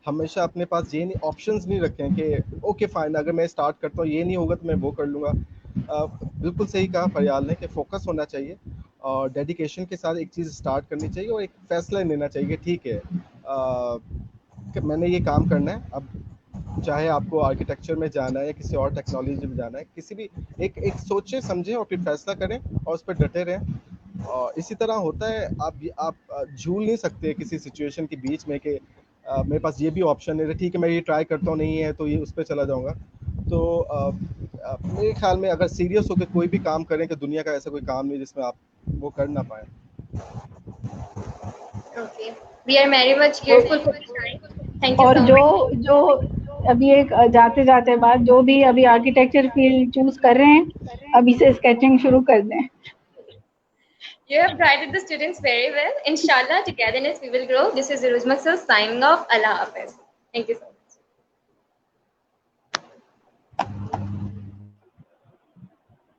Speaker 3: ہمیشہ اپنے پاس یہ نہیں آپشنز نہیں رکھیں کہ اوکے فائن اگر میں اسٹارٹ کرتا ہوں یہ نہیں ہوگا تو میں وہ کر لوں گا. بالکل صحیح کہا فریال نے کہ فوکس ہونا چاہیے اور ڈیڈیکیشن کے ساتھ ایک چیز اسٹارٹ کرنی چاہیے, اور ایک فیصلہ لینا چاہیے کہ ٹھیک ہے کہ میں نے یہ کام کرنا ہے. اب چاہے آپ کو آرکیٹیکچر میں جانا ہے یا کسی اور ٹیکنالوجی میں جانا ہے, کسی بھی ایک سوچیں سمجھیں اور پھر فیصلہ کریں اور اس پہ ڈٹے رہیں. اور اسی طرح ہوتا ہے, آپ جھول نہیں سکتے کسی سچویشن کے بیچ میں کہ میرے پاس یہ بھی آپشن ہے, ٹھیک ہے میں یہ ٹرائی کرتا ہوں, نہیں ہے تو یہ اس پہ چلا جاؤں گا. تو میرے خیال میں اگر سیریس ہو کے کوئی بھی کام کریں کہ دنیا کا ایسا کوئی کام نہیں جس میں آپ وہ کر نہ پائیں.
Speaker 1: Okay. We are very much grateful for your time. Thank you
Speaker 2: اور
Speaker 1: so much.
Speaker 2: جو ابھی ایک جاتے جاتے بات, جو بھی ابھی آرکیٹیکچر فیلڈ چوز کر رہے ہیں ابھی سے اسکیچنگ شروع کر دیں.
Speaker 1: You have guided the students very well. Inshallah, togetherness we will grow. This is Ruzma Sir signing off. Allah Hafiz. Thank you so much.